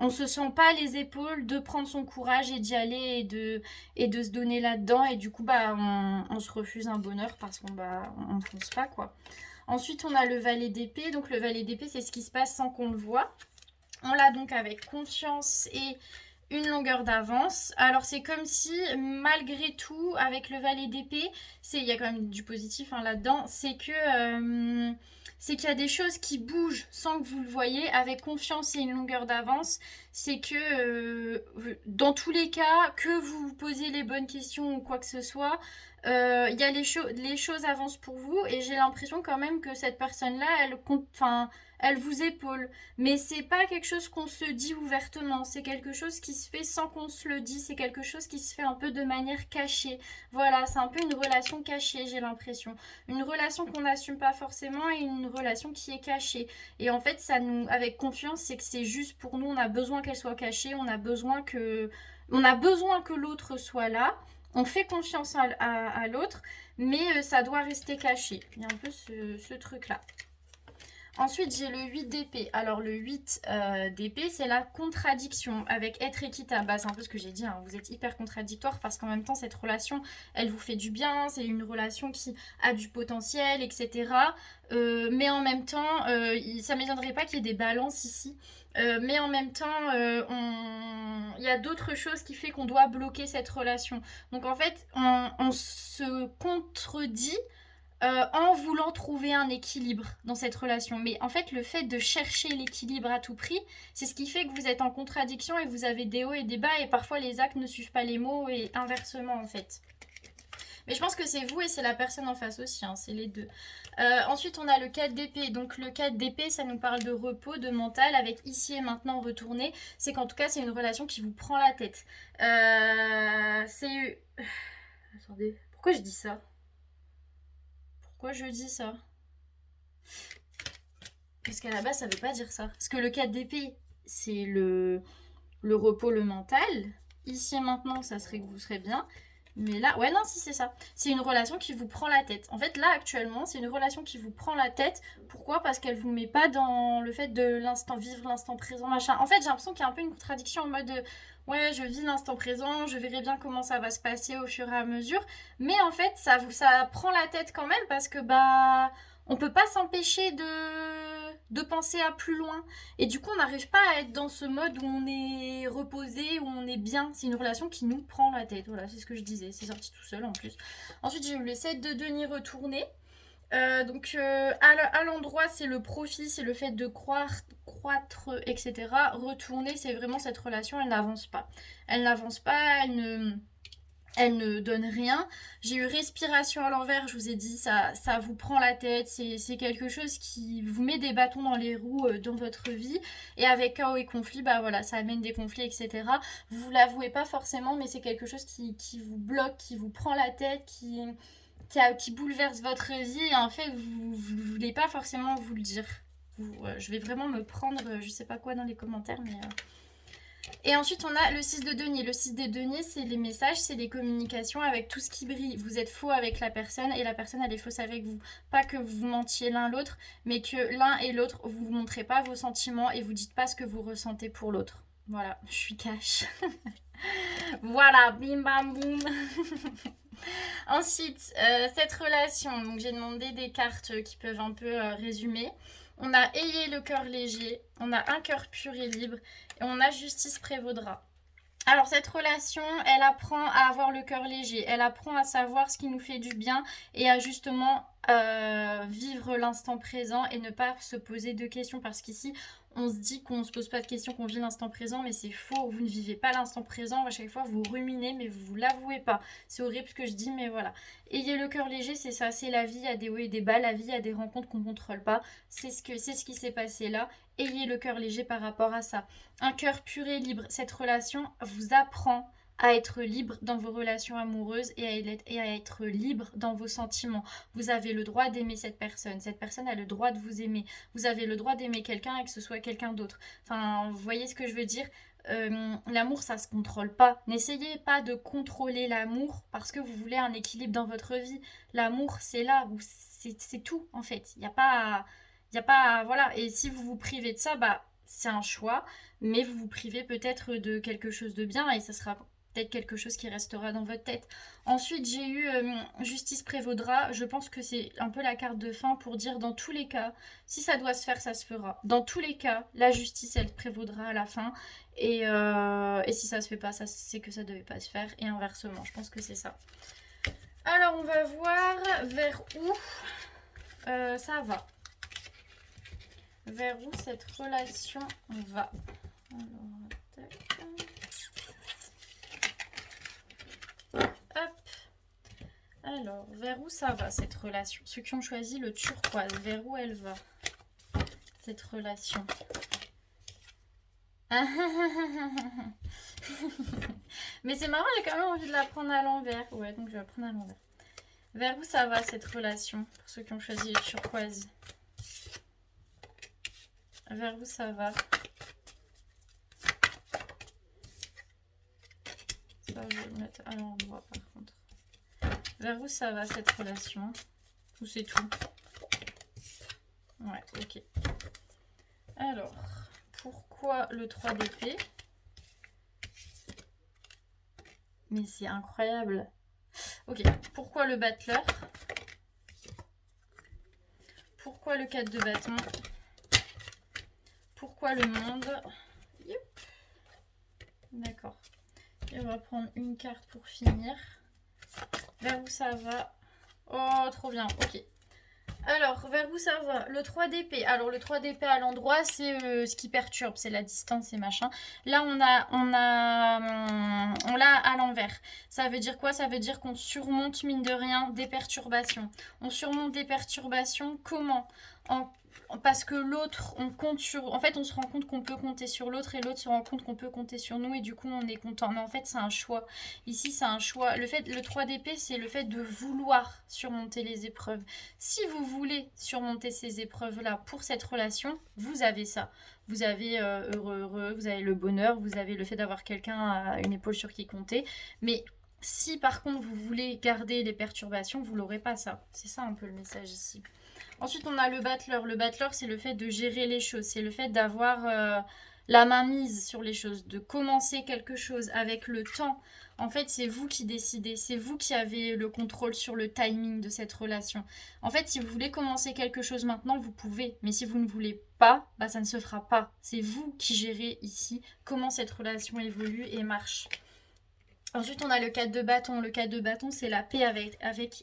On se sent pas les épaules de prendre son courage et d'y aller et de se donner là-dedans et du coup bah on se refuse un bonheur parce qu'on on fonce pas quoi. Ensuite on a le valet d'épée, donc le valet d'épée c'est ce qui se passe sans qu'on le voit. On l'a donc avec confiance et une longueur d'avance. Alors c'est comme si malgré tout avec le valet d'épée, il y a quand même du positif hein, là-dedans, c'est qu'il y a des choses qui bougent sans que vous le voyez avec confiance et une longueur d'avance. C'est que dans tous les cas, que vous vous posez les bonnes questions ou quoi que ce soit, les choses avancent pour vous et j'ai l'impression quand même que cette personne-là, elle vous épaule. Mais c'est pas quelque chose qu'on se dit ouvertement, c'est quelque chose qui se fait sans qu'on se le dise, c'est quelque chose qui se fait un peu de manière cachée. Voilà, c'est un peu une relation cachée, j'ai l'impression. Une relation qu'on n'assume pas forcément et une relation qui est cachée. Et en fait, avec confiance, c'est que c'est juste pour nous, on a besoin qu'elle soit cachée, on a besoin que On a besoin que l'autre soit là. On fait confiance à l'autre, mais ça doit rester caché. Il y a un peu ce truc-là. Ensuite, j'ai le 8 d'épée. Alors, le 8 d'épée, c'est la contradiction avec être équitable. Bah, c'est un peu ce que j'ai dit, hein. Vous êtes hyper contradictoire parce qu'en même temps, cette relation, elle vous fait du bien. C'est une relation qui a du potentiel, etc. Mais en même temps, ça ne m'étonnerait pas qu'il y ait des balances ici. Mais en même temps, il y a d'autres choses qui font qu'on doit bloquer cette relation. Donc, en fait, on se contredit en voulant trouver un équilibre dans cette relation. Mais en fait, le fait de chercher l'équilibre à tout prix, c'est ce qui fait que vous êtes en contradiction et vous avez des hauts et des bas et parfois les actes ne suivent pas les mots et inversement en fait. Mais je pense que c'est vous et c'est la personne en face aussi, hein, c'est les deux. Ensuite, on a le 4 d'épée. Donc le 4 d'épée, ça nous parle de repos, de mental, avec ici et maintenant retourné. C'est qu'en tout cas, c'est une relation qui vous prend la tête. C'est... Attendez, pourquoi je dis ça? Pourquoi je dis ça? Parce qu'à la base, ça veut pas dire ça. Parce que le 4 d'épée, c'est le repos, le mental. Ici et maintenant, ça serait que vous serez bien. Mais là, ouais, non, si, c'est ça. C'est une relation qui vous prend la tête. En fait, là, actuellement, c'est une relation qui vous prend la tête. Pourquoi? Parce qu'elle vous met pas dans le fait de l'instant vivre, l'instant présent, machin. En fait, j'ai l'impression qu'il y a un peu une contradiction en mode ouais, je vis l'instant présent, je verrai bien comment ça va se passer au fur et à mesure. Mais en fait, ça prend la tête quand même parce que, bah, on peut pas s'empêcher de penser à plus loin. Et du coup, on n'arrive pas à être dans ce mode où on est reposé, où on est bien. C'est une relation qui nous prend la tête. Voilà, c'est ce que je disais. C'est sorti tout seul en plus. Ensuite, j'ai eu le 7 de denier retourné. À l'endroit, c'est le profit, c'est le fait de croître, etc. Retourner, c'est vraiment cette relation, elle n'avance pas. Elle n'avance pas, elle ne donne rien. J'ai eu respiration à l'envers, je vous ai dit, ça vous prend la tête, c'est quelque chose qui vous met des bâtons dans les roues dans votre vie. Et avec chaos et conflit, bah voilà, ça amène des conflits, etc. Vous l'avouez pas forcément, mais c'est quelque chose qui vous bloque, qui vous prend la tête, qui bouleverse votre vie. Et en fait, vous voulez pas forcément vous le dire. Je vais vraiment me prendre, je sais pas quoi dans les commentaires, mais... Et ensuite, on a le 6 de denier. Le 6 des deniers, c'est les messages, c'est les communications avec tout ce qui brille. Vous êtes faux avec la personne et la personne, elle est fausse avec vous. Pas que vous mentiez l'un l'autre, mais que l'un et l'autre, vous ne montrez pas vos sentiments et vous dites pas ce que vous ressentez pour l'autre. Voilà, je suis cash. Voilà, bim bam boum. Ensuite, cette relation, donc j'ai demandé des cartes qui peuvent un peu résumer. On a ayez le cœur léger, on a un cœur pur et libre, et on a justice prévaudra. Alors cette relation, elle apprend à avoir le cœur léger, elle apprend à savoir ce qui nous fait du bien et à justement vivre l'instant présent et ne pas se poser de questions parce qu'ici on se dit qu'on ne se pose pas de questions, qu'on vit l'instant présent, mais c'est faux, vous ne vivez pas l'instant présent, à chaque fois vous ruminez mais vous ne l'avouez pas. C'est horrible ce que je dis mais voilà. Ayez le cœur léger, c'est ça, c'est la vie, il y a des hauts et des bas, la vie, il y a des rencontres qu'on ne contrôle pas, c'est ce qui s'est passé là. Ayez le cœur léger par rapport à ça. Un cœur pur et libre, cette relation vous apprend à être libre dans vos relations amoureuses et à être libre dans vos sentiments. Vous avez le droit d'aimer cette personne a le droit de vous aimer. Vous avez le droit d'aimer quelqu'un et que ce soit quelqu'un d'autre. Enfin, vous voyez ce que je veux dire? L'amour, ça se contrôle pas. N'essayez pas de contrôler l'amour parce que vous voulez un équilibre dans votre vie. L'amour, c'est là où c'est tout en fait. Il n'y a pas... Voilà. Et si vous vous privez de ça, bah, c'est un choix, mais vous vous privez peut-être de quelque chose de bien et ça sera peut-être quelque chose qui restera dans votre tête. Ensuite, j'ai eu justice prévaudra. Je pense que c'est un peu la carte de fin pour dire dans tous les cas, si ça doit se faire, ça se fera. Dans tous les cas, la justice, elle prévaudra à la fin. Et si ça se fait pas, c'est que ça devait pas se faire. Et inversement, je pense que c'est ça. Alors, on va voir vers où ça va. Vers où cette relation va. Alors, vers où ça va cette relation? Ceux qui ont choisi le turquoise, vers où elle va cette relation? Mais c'est marrant, j'ai quand même envie de la prendre à l'envers. Ouais, donc je vais la prendre à l'envers. Vers où ça va cette relation? Pour ceux qui ont choisi le turquoise. Vers où ça va? Ça, je vais le mettre à l'endroit par contre. Vers où ça va cette relation? Ou c'est tout? Ouais, ok. Alors, pourquoi le 3 d'épée? Mais c'est incroyable. Ok, pourquoi le battleur? Pourquoi le 4 de bâton? Pourquoi le monde? Yep. D'accord. Et on va prendre une carte pour finir. Vers où ça va? Oh, trop bien, ok. Alors, vers où ça va? Le 3 d'épée. Alors, le 3 d'épée à l'endroit, c'est ce qui perturbe, c'est la distance et machin. Là, on l'a à l'envers. Ça veut dire quoi? Ça veut dire qu'on surmonte, mine de rien, des perturbations. On surmonte des perturbations, comment? Parce que l'autre, on compte sur... En fait, on se rend compte qu'on peut compter sur l'autre et l'autre se rend compte qu'on peut compter sur nous et du coup, on est content. Mais en fait, c'est un choix. Ici, c'est un choix. Le 3 d'épée, c'est le fait de vouloir surmonter les épreuves. Si vous voulez surmonter ces épreuves-là pour cette relation, vous avez ça. Vous avez heureux, vous avez le bonheur, vous avez le fait d'avoir quelqu'un à une épaule sur qui compter. Mais si par contre vous voulez garder les perturbations, vous l'aurez pas ça. C'est ça un peu le message ici. Ensuite, on a le battleur. Le battleur, c'est le fait de gérer les choses. C'est le fait d'avoir la main mise sur les choses, de commencer quelque chose avec le temps. En fait, c'est vous qui décidez. C'est vous qui avez le contrôle sur le timing de cette relation. En fait, si vous voulez commencer quelque chose maintenant, vous pouvez. Mais si vous ne voulez pas, bah, ça ne se fera pas. C'est vous qui gérez ici comment cette relation évolue et marche. Ensuite, on a le 4 de bâton. Le 4 de bâton, c'est la paix avec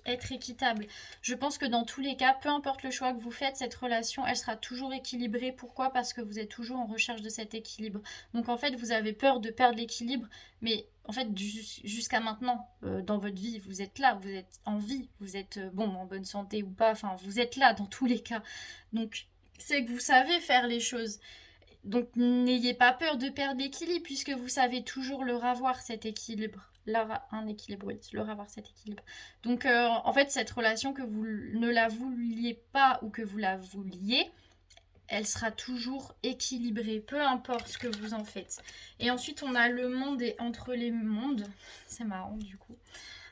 être équitable. Je pense que dans tous les cas, peu importe le choix que vous faites, cette relation, elle sera toujours équilibrée. Pourquoi? Parce que vous êtes toujours en recherche de cet équilibre. Donc en fait, vous avez peur de perdre l'équilibre, mais en fait, jusqu'à maintenant, dans votre vie, vous êtes là, vous êtes en vie, vous êtes, en bonne santé ou pas, enfin, vous êtes là dans tous les cas. Donc, c'est que vous savez faire les choses. Donc n'ayez pas peur de perdre l'équilibre puisque vous savez toujours leur avoir cet équilibre. Un équilibre, oui, leur avoir cet équilibre. Donc en fait cette relation que vous ne la vouliez pas ou que vous la vouliez, elle sera toujours équilibrée, peu importe ce que vous en faites. Et ensuite on a le monde et entre les mondes. C'est marrant du coup.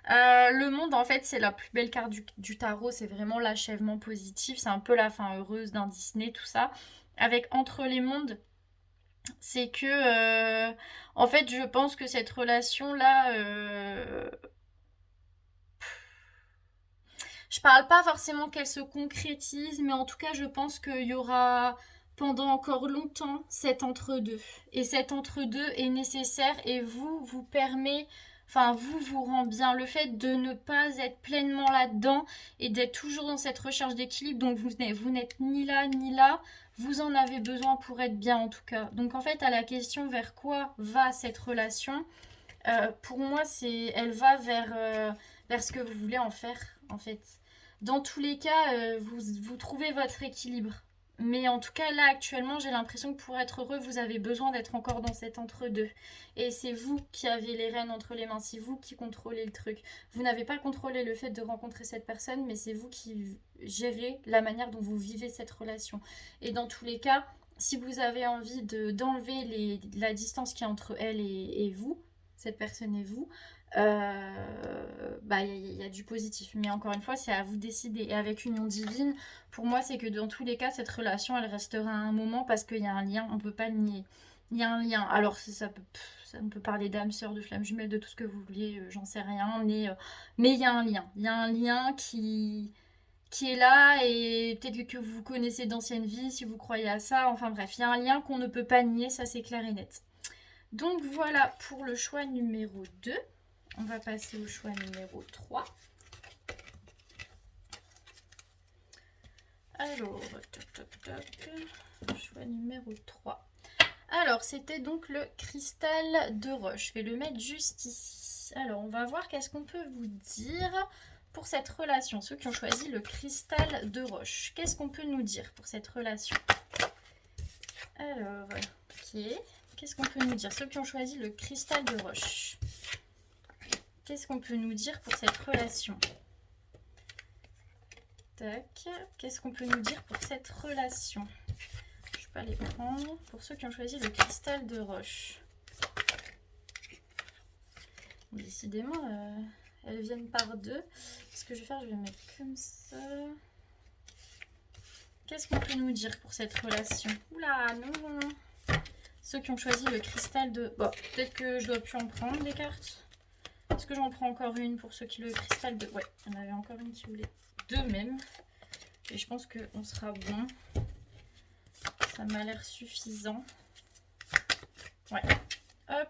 Le monde en fait c'est la plus belle carte du tarot, c'est vraiment l'achèvement positif, c'est un peu la fin heureuse d'un Disney, tout ça. Avec entre les mondes, c'est que en fait je pense que cette relation là je parle pas forcément qu'elle se concrétise, mais en tout cas je pense qu'il y aura pendant encore longtemps cet entre-deux, et cet entre-deux est nécessaire et vous permet, enfin vous rend bien. Le fait de ne pas être pleinement là-dedans et d'être toujours dans cette recherche d'équilibre, donc vous n'êtes ni là ni là, vous en avez besoin pour être bien en tout cas. Donc en fait à la question vers quoi va cette relation, pour moi elle va vers ce que vous voulez en faire en fait. Dans tous les cas, vous trouvez votre équilibre. Mais en tout cas, là, actuellement, j'ai l'impression que pour être heureux, vous avez besoin d'être encore dans cet entre-deux. Et c'est vous qui avez les rênes entre les mains, c'est vous qui contrôlez le truc. Vous n'avez pas contrôlé le fait de rencontrer cette personne, mais c'est vous qui gérez la manière dont vous vivez cette relation. Et dans tous les cas, si vous avez envie d'enlever la distance qu'il y a entre elle et vous, cette personne et vous, il y a du positif. Mais encore une fois, c'est à vous de décider. Et avec Union Divine, pour moi, c'est que dans tous les cas, cette relation, elle restera un moment parce qu'il y a un lien, on peut pas le nier. Il y a un lien. Alors, ça peut parler d'âme, sœur, de flamme jumelle, de tout ce que vous vouliez, j'en sais rien. Mais il y a un lien. Il y a un lien qui est là et peut-être que vous connaissez d'anciennes vies, si vous croyez à ça. Enfin bref, il y a un lien qu'on ne peut pas nier, ça c'est clair et net. Donc voilà pour le choix numéro 2. On va passer au choix numéro 3. Alors, choix numéro 3. Alors, c'était donc le cristal de roche. Je vais le mettre juste ici. Alors, on va voir qu'est-ce qu'on peut vous dire pour cette relation. Ceux qui ont choisi le cristal de roche. Qu'est-ce qu'on peut nous dire pour cette relation? Alors, ok. Qu'est-ce qu'on peut nous dire? Ceux qui ont choisi le cristal de roche. Qu'est-ce qu'on peut nous dire pour cette relation? Tac. Qu'est-ce qu'on peut nous dire pour cette relation? Je vais pas les prendre. Pour ceux qui ont choisi le cristal de roche. Décidément, elles viennent par deux. Ce que je vais faire, je vais mettre comme ça. Qu'est-ce qu'on peut nous dire pour cette relation? Oula, non. Ceux qui ont choisi le cristal de... Bon, peut-être que je dois plus en prendre des cartes. Est-ce que j'en prends encore une pour ceux qui le cristal de... Ouais, il y en avait encore une qui voulait deux même. Et je pense qu'on sera bon. Ça m'a l'air suffisant. Ouais. Hop.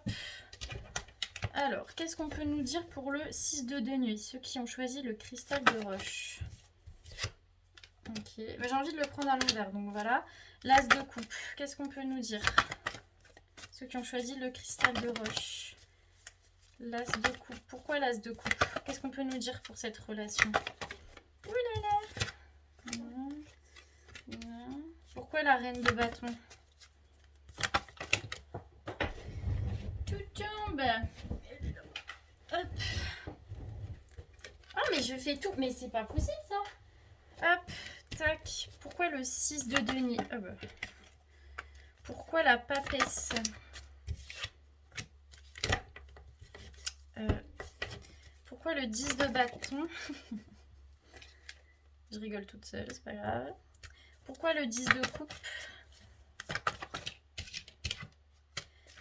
Alors, qu'est-ce qu'on peut nous dire pour le 6 de denier? Ceux qui ont choisi le cristal de roche. Ok. J'ai envie de le prendre à l'envers, donc voilà. L'as de coupe. Qu'est-ce qu'on peut nous dire? Ceux qui ont choisi le cristal de roche. L'as de coupe. Pourquoi l'as de coupe? Qu'est-ce qu'on peut nous dire pour cette relation? Ouh là là. Non. Pourquoi la reine de bâton? Tout tombe. Hop. Ah mais je fais tout. Mais c'est pas possible ça. Hop. Tac. Pourquoi le 6 de denier? Ah bah. Pourquoi la papesse? Pourquoi le 10 de bâton? Je rigole toute seule, c'est pas grave. Pourquoi le 10 de coupe?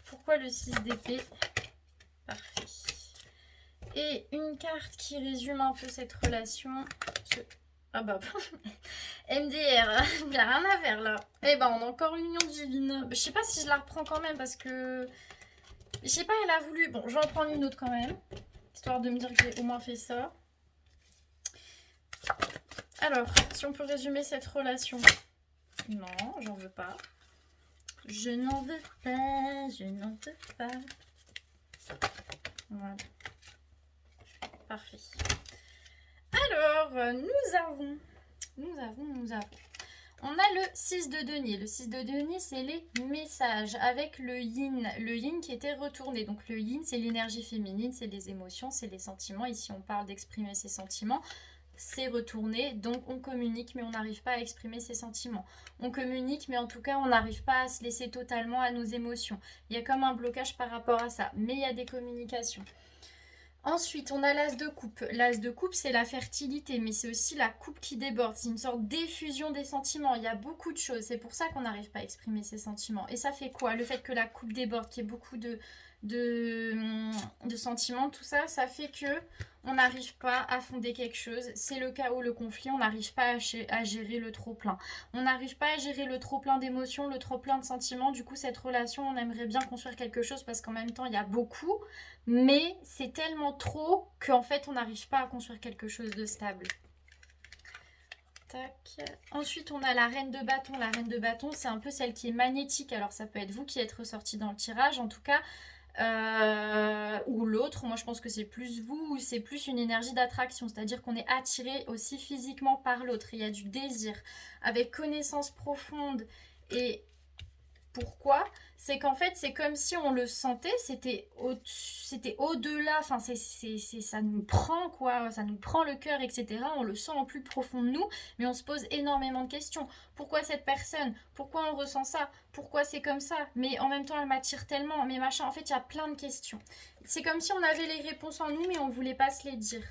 Pourquoi le 6 d'épée? Parfait. Et une carte qui résume un peu cette relation. Ah bah, MDR, il n'y a rien à faire là. Eh ben, on a encore l'union divine. Je sais pas si je la reprends quand même parce que... Je sais pas, elle a voulu... Bon, je vais en prendre une autre quand même. Histoire de me dire que j'ai au moins fait ça. Alors, si on peut résumer cette relation. Non, j'en veux pas. Je n'en veux pas, je n'en veux pas. Voilà. Parfait. Alors, nous avons. On a le 6 de denier. Le 6 de denier, c'est les messages avec le yin. Le yin qui était retourné. Donc le yin, c'est l'énergie féminine, c'est les émotions, c'est les sentiments. Ici, on parle d'exprimer ses sentiments. C'est retourné, donc on communique, mais on n'arrive pas à exprimer ses sentiments. On communique, mais en tout cas, on n'arrive pas à se laisser totalement à nos émotions. Il y a comme un blocage par rapport à ça, mais il y a des communications. Ensuite, on a l'as de coupe. L'as de coupe, c'est la fertilité, mais c'est aussi la coupe qui déborde. C'est une sorte d'effusion des sentiments. Il y a beaucoup de choses. C'est pour ça qu'on n'arrive pas à exprimer ses sentiments. Et ça fait quoi? Le fait que la coupe déborde, qu'il y ait beaucoup de sentiments, tout ça, ça fait que on n'arrive pas à fonder quelque chose. C'est le chaos, le conflit. On n'arrive pas à gérer le trop-plein. On n'arrive pas à gérer le trop-plein d'émotions, le trop-plein de sentiments. Du coup, cette relation, on aimerait bien construire quelque chose parce qu'en même temps, il y a beaucoup. Mais c'est tellement trop qu'en fait, on n'arrive pas à construire quelque chose de stable. Tac. Ensuite, on a la reine de bâton. La reine de bâton, c'est un peu celle qui est magnétique. Alors, ça peut être vous qui êtes ressorti dans le tirage. En tout cas, ou l'autre, moi je pense que c'est plus vous, c'est plus une énergie d'attraction, c'est-à-dire qu'on est attiré aussi physiquement par l'autre, il y a du désir, avec connaissance profonde. Et pourquoi? C'est qu'en fait c'est comme si on le sentait, c'était au-delà, enfin ça nous prend quoi, ça nous prend le cœur, etc. On le sent au plus profond de nous, mais on se pose énormément de questions. Pourquoi cette personne? Pourquoi on ressent ça? Pourquoi c'est comme ça? Mais en même temps elle m'attire tellement, mais machin, en fait il y a plein de questions. C'est comme si on avait les réponses en nous, mais on voulait pas se les dire.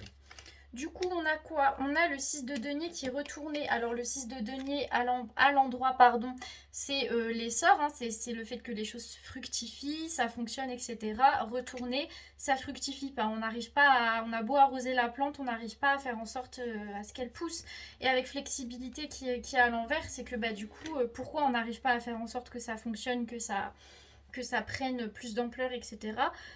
Du coup, on a quoi? On a le 6 de denier qui est retourné. Alors, le 6 de denier à l'endroit, pardon, c'est l'essor. Hein, c'est le fait que les choses fructifient, ça fonctionne, etc. Retourner, ça fructifie pas. On n'arrive pas à... On a beau arroser la plante, on n'arrive pas à faire en sorte à ce qu'elle pousse. Et avec flexibilité qui est à l'envers, c'est que bah, du coup, pourquoi on n'arrive pas à faire en sorte que ça fonctionne, que ça prenne plus d'ampleur, etc.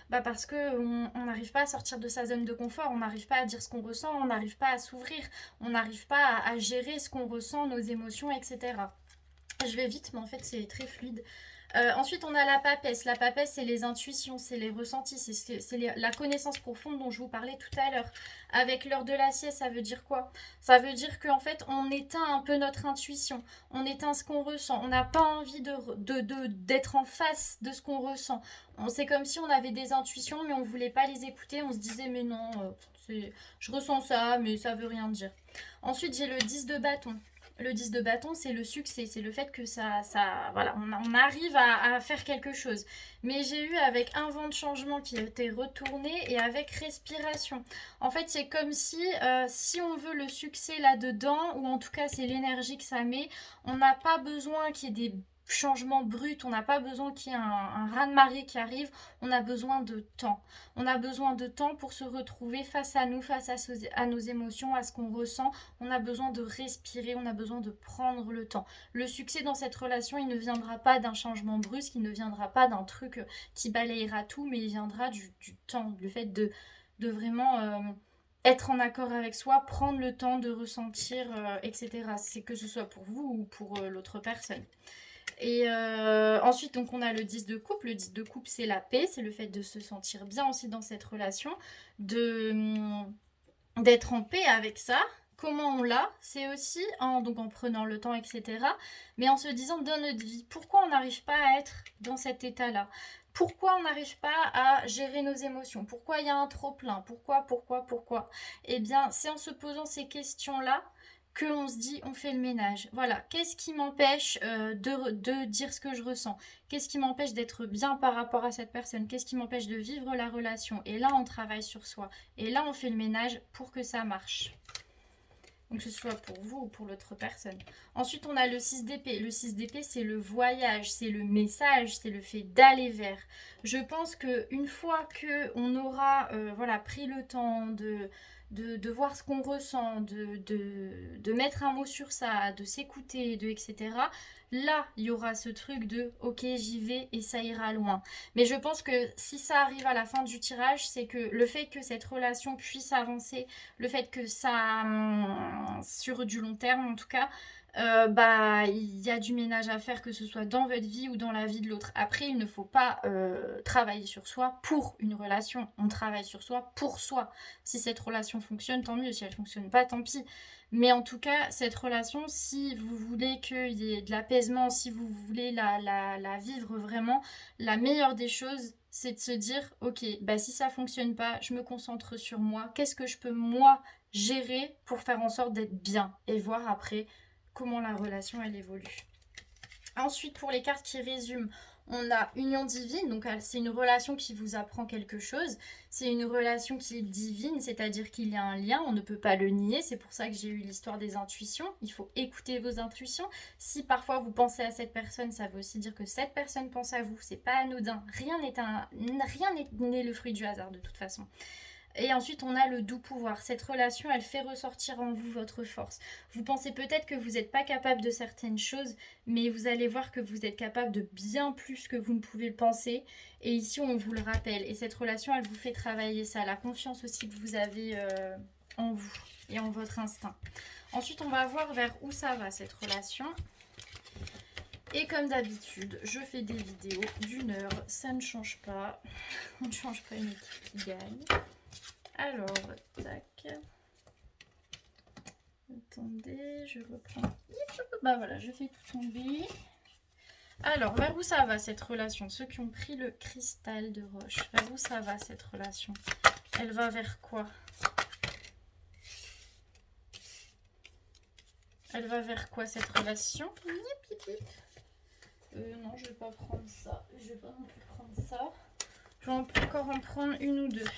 Bah parce qu'on n'arrive pas à sortir de sa zone de confort, on n'arrive pas à dire ce qu'on ressent, on n'arrive pas à s'ouvrir, on n'arrive pas à gérer ce qu'on ressent, nos émotions, etc. Je vais vite, mais en fait c'est très fluide. Ensuite, on a la papesse. La papesse, c'est les intuitions, c'est les ressentis, c'est la connaissance profonde dont je vous parlais tout à l'heure. Avec l'heure de l'acier, ça veut dire quoi? Ça veut dire qu'en fait, on éteint un peu notre intuition, on éteint ce qu'on ressent. On n'a pas envie d'être en face de ce qu'on ressent. C'est comme si on avait des intuitions, mais on ne voulait pas les écouter. On se disait, mais non, je ressens ça, mais ça veut rien dire. Ensuite, j'ai le 10 de bâton. Le 10 de bâton, c'est le succès, c'est le fait que voilà, on arrive à faire quelque chose. Mais j'ai eu avec un vent de changement qui était retourné et avec respiration. En fait, c'est comme si on veut le succès là-dedans, ou en tout cas c'est l'énergie que ça met, on n'a pas besoin qu'il y ait des changements bruts, on n'a pas besoin qu'il y ait un raz-de-marée qui arrive, on a besoin de temps. On a besoin de temps pour se retrouver face à nous, face à nos émotions, à ce qu'on ressent. On a besoin de respirer, on a besoin de prendre le temps. Le succès dans cette relation, il ne viendra pas d'un changement brusque, il ne viendra pas d'un truc qui balayera tout, mais il viendra du temps, du fait de vraiment être en accord avec soi, prendre le temps de ressentir, etc. C'est que ce soit pour vous ou pour l'autre personne. Et ensuite, donc, on a le 10 de coupe. Le 10 de coupe, c'est la paix, c'est le fait de se sentir bien aussi dans cette relation, d'être en paix avec ça. Comment on l'a, c'est aussi donc en prenant le temps, etc. Mais en se disant dans notre vie, pourquoi on n'arrive pas à être dans cet état-là? Pourquoi on n'arrive pas à gérer nos émotions? Pourquoi il y a un trop-plein? Pourquoi? Eh bien, c'est en se posant ces questions-là qu'on se dit on fait le ménage. Voilà, qu'est-ce qui m'empêche de dire ce que je ressens? Qu'est-ce qui m'empêche d'être bien par rapport à cette personne? Qu'est-ce qui m'empêche de vivre la relation? Et là, on travaille sur soi. Et là, on fait le ménage pour que ça marche. Donc, que ce soit pour vous ou pour l'autre personne. Ensuite, on a le 6 d'épée. Le 6 d'épée, c'est le voyage, c'est le message, c'est le fait d'aller vers. Je pense qu'une fois qu'on aura voilà, pris le temps de voir ce qu'on ressent, de mettre un mot sur ça, de s'écouter, etc. Là, il y aura ce truc de « ok, j'y vais et ça ira loin ». Mais je pense que si ça arrive à la fin du tirage, c'est que le fait que cette relation puisse avancer, le fait que ça, sur du long terme en tout cas, il y a du ménage à faire, que ce soit dans votre vie ou dans la vie de l'autre. Après, il ne faut pas travailler sur soi pour une relation. On travaille sur soi pour soi. Si cette relation fonctionne, tant mieux. Si elle ne fonctionne pas, tant pis. Mais en tout cas, cette relation, si vous voulez qu'il y ait de l'apaisement, si vous voulez la vivre vraiment, la meilleure des choses, c'est de se dire, ok, si ça fonctionne pas, je me concentre sur moi. Qu'est-ce que je peux, moi, gérer pour faire en sorte d'être bien et voir après comment la relation elle évolue. Ensuite, pour les cartes qui résument, on a union divine, donc c'est une relation qui vous apprend quelque chose, c'est une relation qui est divine, c'est-à-dire qu'il y a un lien, on ne peut pas le nier, c'est pour ça que j'ai eu l'histoire des intuitions, il faut écouter vos intuitions. Si parfois vous pensez à cette personne, ça veut aussi dire que cette personne pense à vous, c'est pas anodin, rien n'est le fruit du hasard de toute façon. Et ensuite, on a le doux pouvoir. Cette relation, elle fait ressortir en vous votre force. Vous pensez peut-être que vous n'êtes pas capable de certaines choses, mais vous allez voir que vous êtes capable de bien plus que vous ne pouvez le penser. Et ici, on vous le rappelle. Et cette relation, elle vous fait travailler ça. La confiance aussi que vous avez en vous et en votre instinct. Ensuite, on va voir vers où ça va, cette relation. Et comme d'habitude, je fais des vidéos d'1 heure. Ça ne change pas. On ne change pas une équipe qui gagne. Alors, tac. Attendez, je reprends. Voilà, je fais tout tomber. Alors, vers où ça va cette relation? Ceux qui ont pris le cristal de roche, vers où ça va cette relation? Elle va vers quoi? Elle va vers quoi cette relation? Non, je vais pas prendre ça. Je vais pas non plus prendre ça. Je vais encore en prendre une ou deux.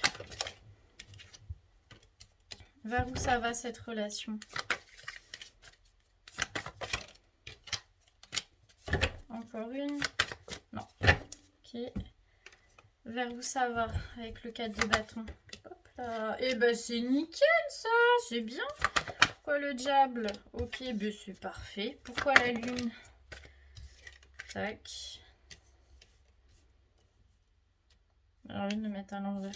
Vers où ça va cette relation? Encore une? Non. Ok. Vers où ça va avec le 4 de bâton? Hop là. Eh ben c'est nickel ça, c'est bien. Pourquoi le diable? Ok, ben c'est parfait. Pourquoi la lune? Tac. Alors, je vais le mettre à l'envers.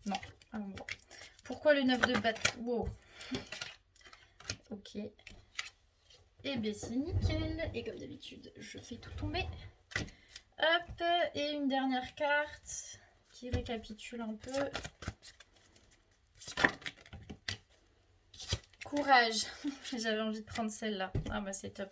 Non, à l'endroit. Pourquoi le 9 de bâton? Wow. Ok. Et bien c'est nickel. Et comme d'habitude, je fais tout tomber. Hop. Et une dernière carte qui récapitule un peu. Courage. J'avais envie de prendre celle-là. Ah bah c'est top.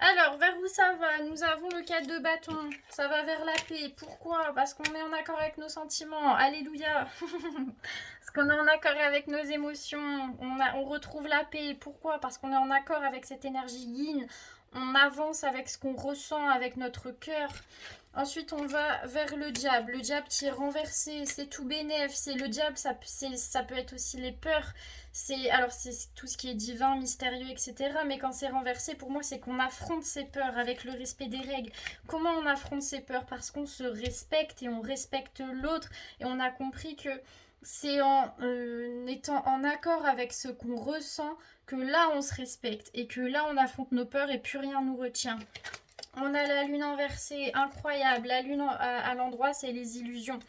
Alors, vers où ça va? Nous avons le 4 de bâton. Ça va vers la paix. Pourquoi? Parce qu'on est en accord avec nos sentiments. Alléluia. Parce qu'on est en accord avec nos émotions. On retrouve la paix. Pourquoi? Parce qu'on est en accord avec cette énergie yin. On avance avec ce qu'on ressent, avec notre cœur. Ensuite, on va vers le diable. Le diable qui est renversé, c'est tout bénef. C'est le diable, ça peut être aussi les peurs. Alors c'est tout ce qui est divin, mystérieux, etc. Mais quand c'est renversé, pour moi, c'est qu'on affronte ses peurs avec le respect des règles. Comment on affronte ses peurs? Parce qu'on se respecte et on respecte l'autre. Et on a compris que c'est en étant en accord avec ce qu'on ressent que là, on se respecte. Et que là, on affronte nos peurs et plus rien nous retient. On a la lune inversée, incroyable. La lune à l'endroit, c'est les illusions.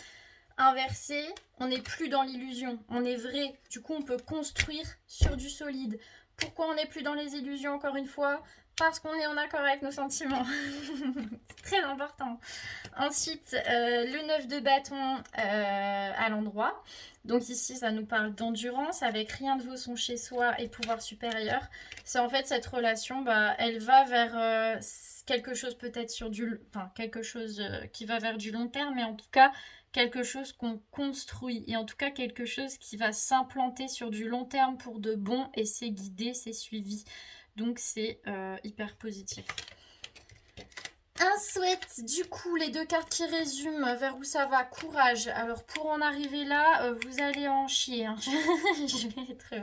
Inversée, on n'est plus dans l'illusion, on est vrai. Du coup, on peut construire sur du solide. Pourquoi on n'est plus dans les illusions, encore une fois? Parce qu'on est en accord avec nos sentiments. C'est très important. Ensuite, le 9 de bâton à l'endroit. Donc ici, ça nous parle d'endurance avec rien de vaut son chez soi et pouvoir supérieur. C'est en fait cette relation, elle va vers quelque chose peut-être quelque chose qui va vers du long terme, mais en tout cas quelque chose qu'on construit et en tout cas quelque chose qui va s'implanter sur du long terme pour de bon et c'est guidé, c'est suivi. Donc c'est hyper positif. Un souhait, du coup, les deux cartes qui résument vers où ça va, courage. Alors pour en arriver là, vous allez en chier. Hein. Je vais être...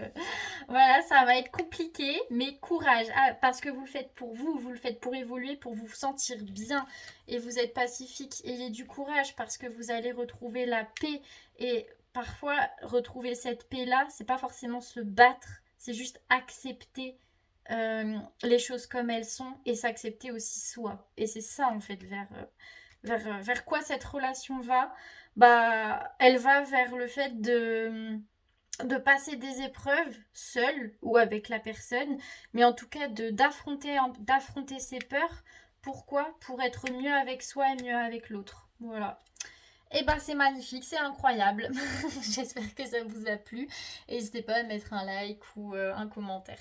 Voilà, ça va être compliqué, mais courage. Ah, parce que vous le faites pour vous le faites pour évoluer, pour vous sentir bien. Et vous êtes pacifique. Ayez du courage parce que vous allez retrouver la paix. Et parfois, retrouver cette paix-là, c'est pas forcément se battre, c'est juste accepter les choses comme elles sont et s'accepter aussi soi. Et c'est ça en fait vers quoi cette relation va. Elle va vers le fait de passer des épreuves seule ou avec la personne, mais en tout cas d'affronter ses peurs. Pourquoi? Pour être mieux avec soi et mieux avec l'autre. Voilà. Et c'est magnifique, c'est incroyable. J'espère que ça vous a plu. N'hésitez pas à mettre un like ou un commentaire.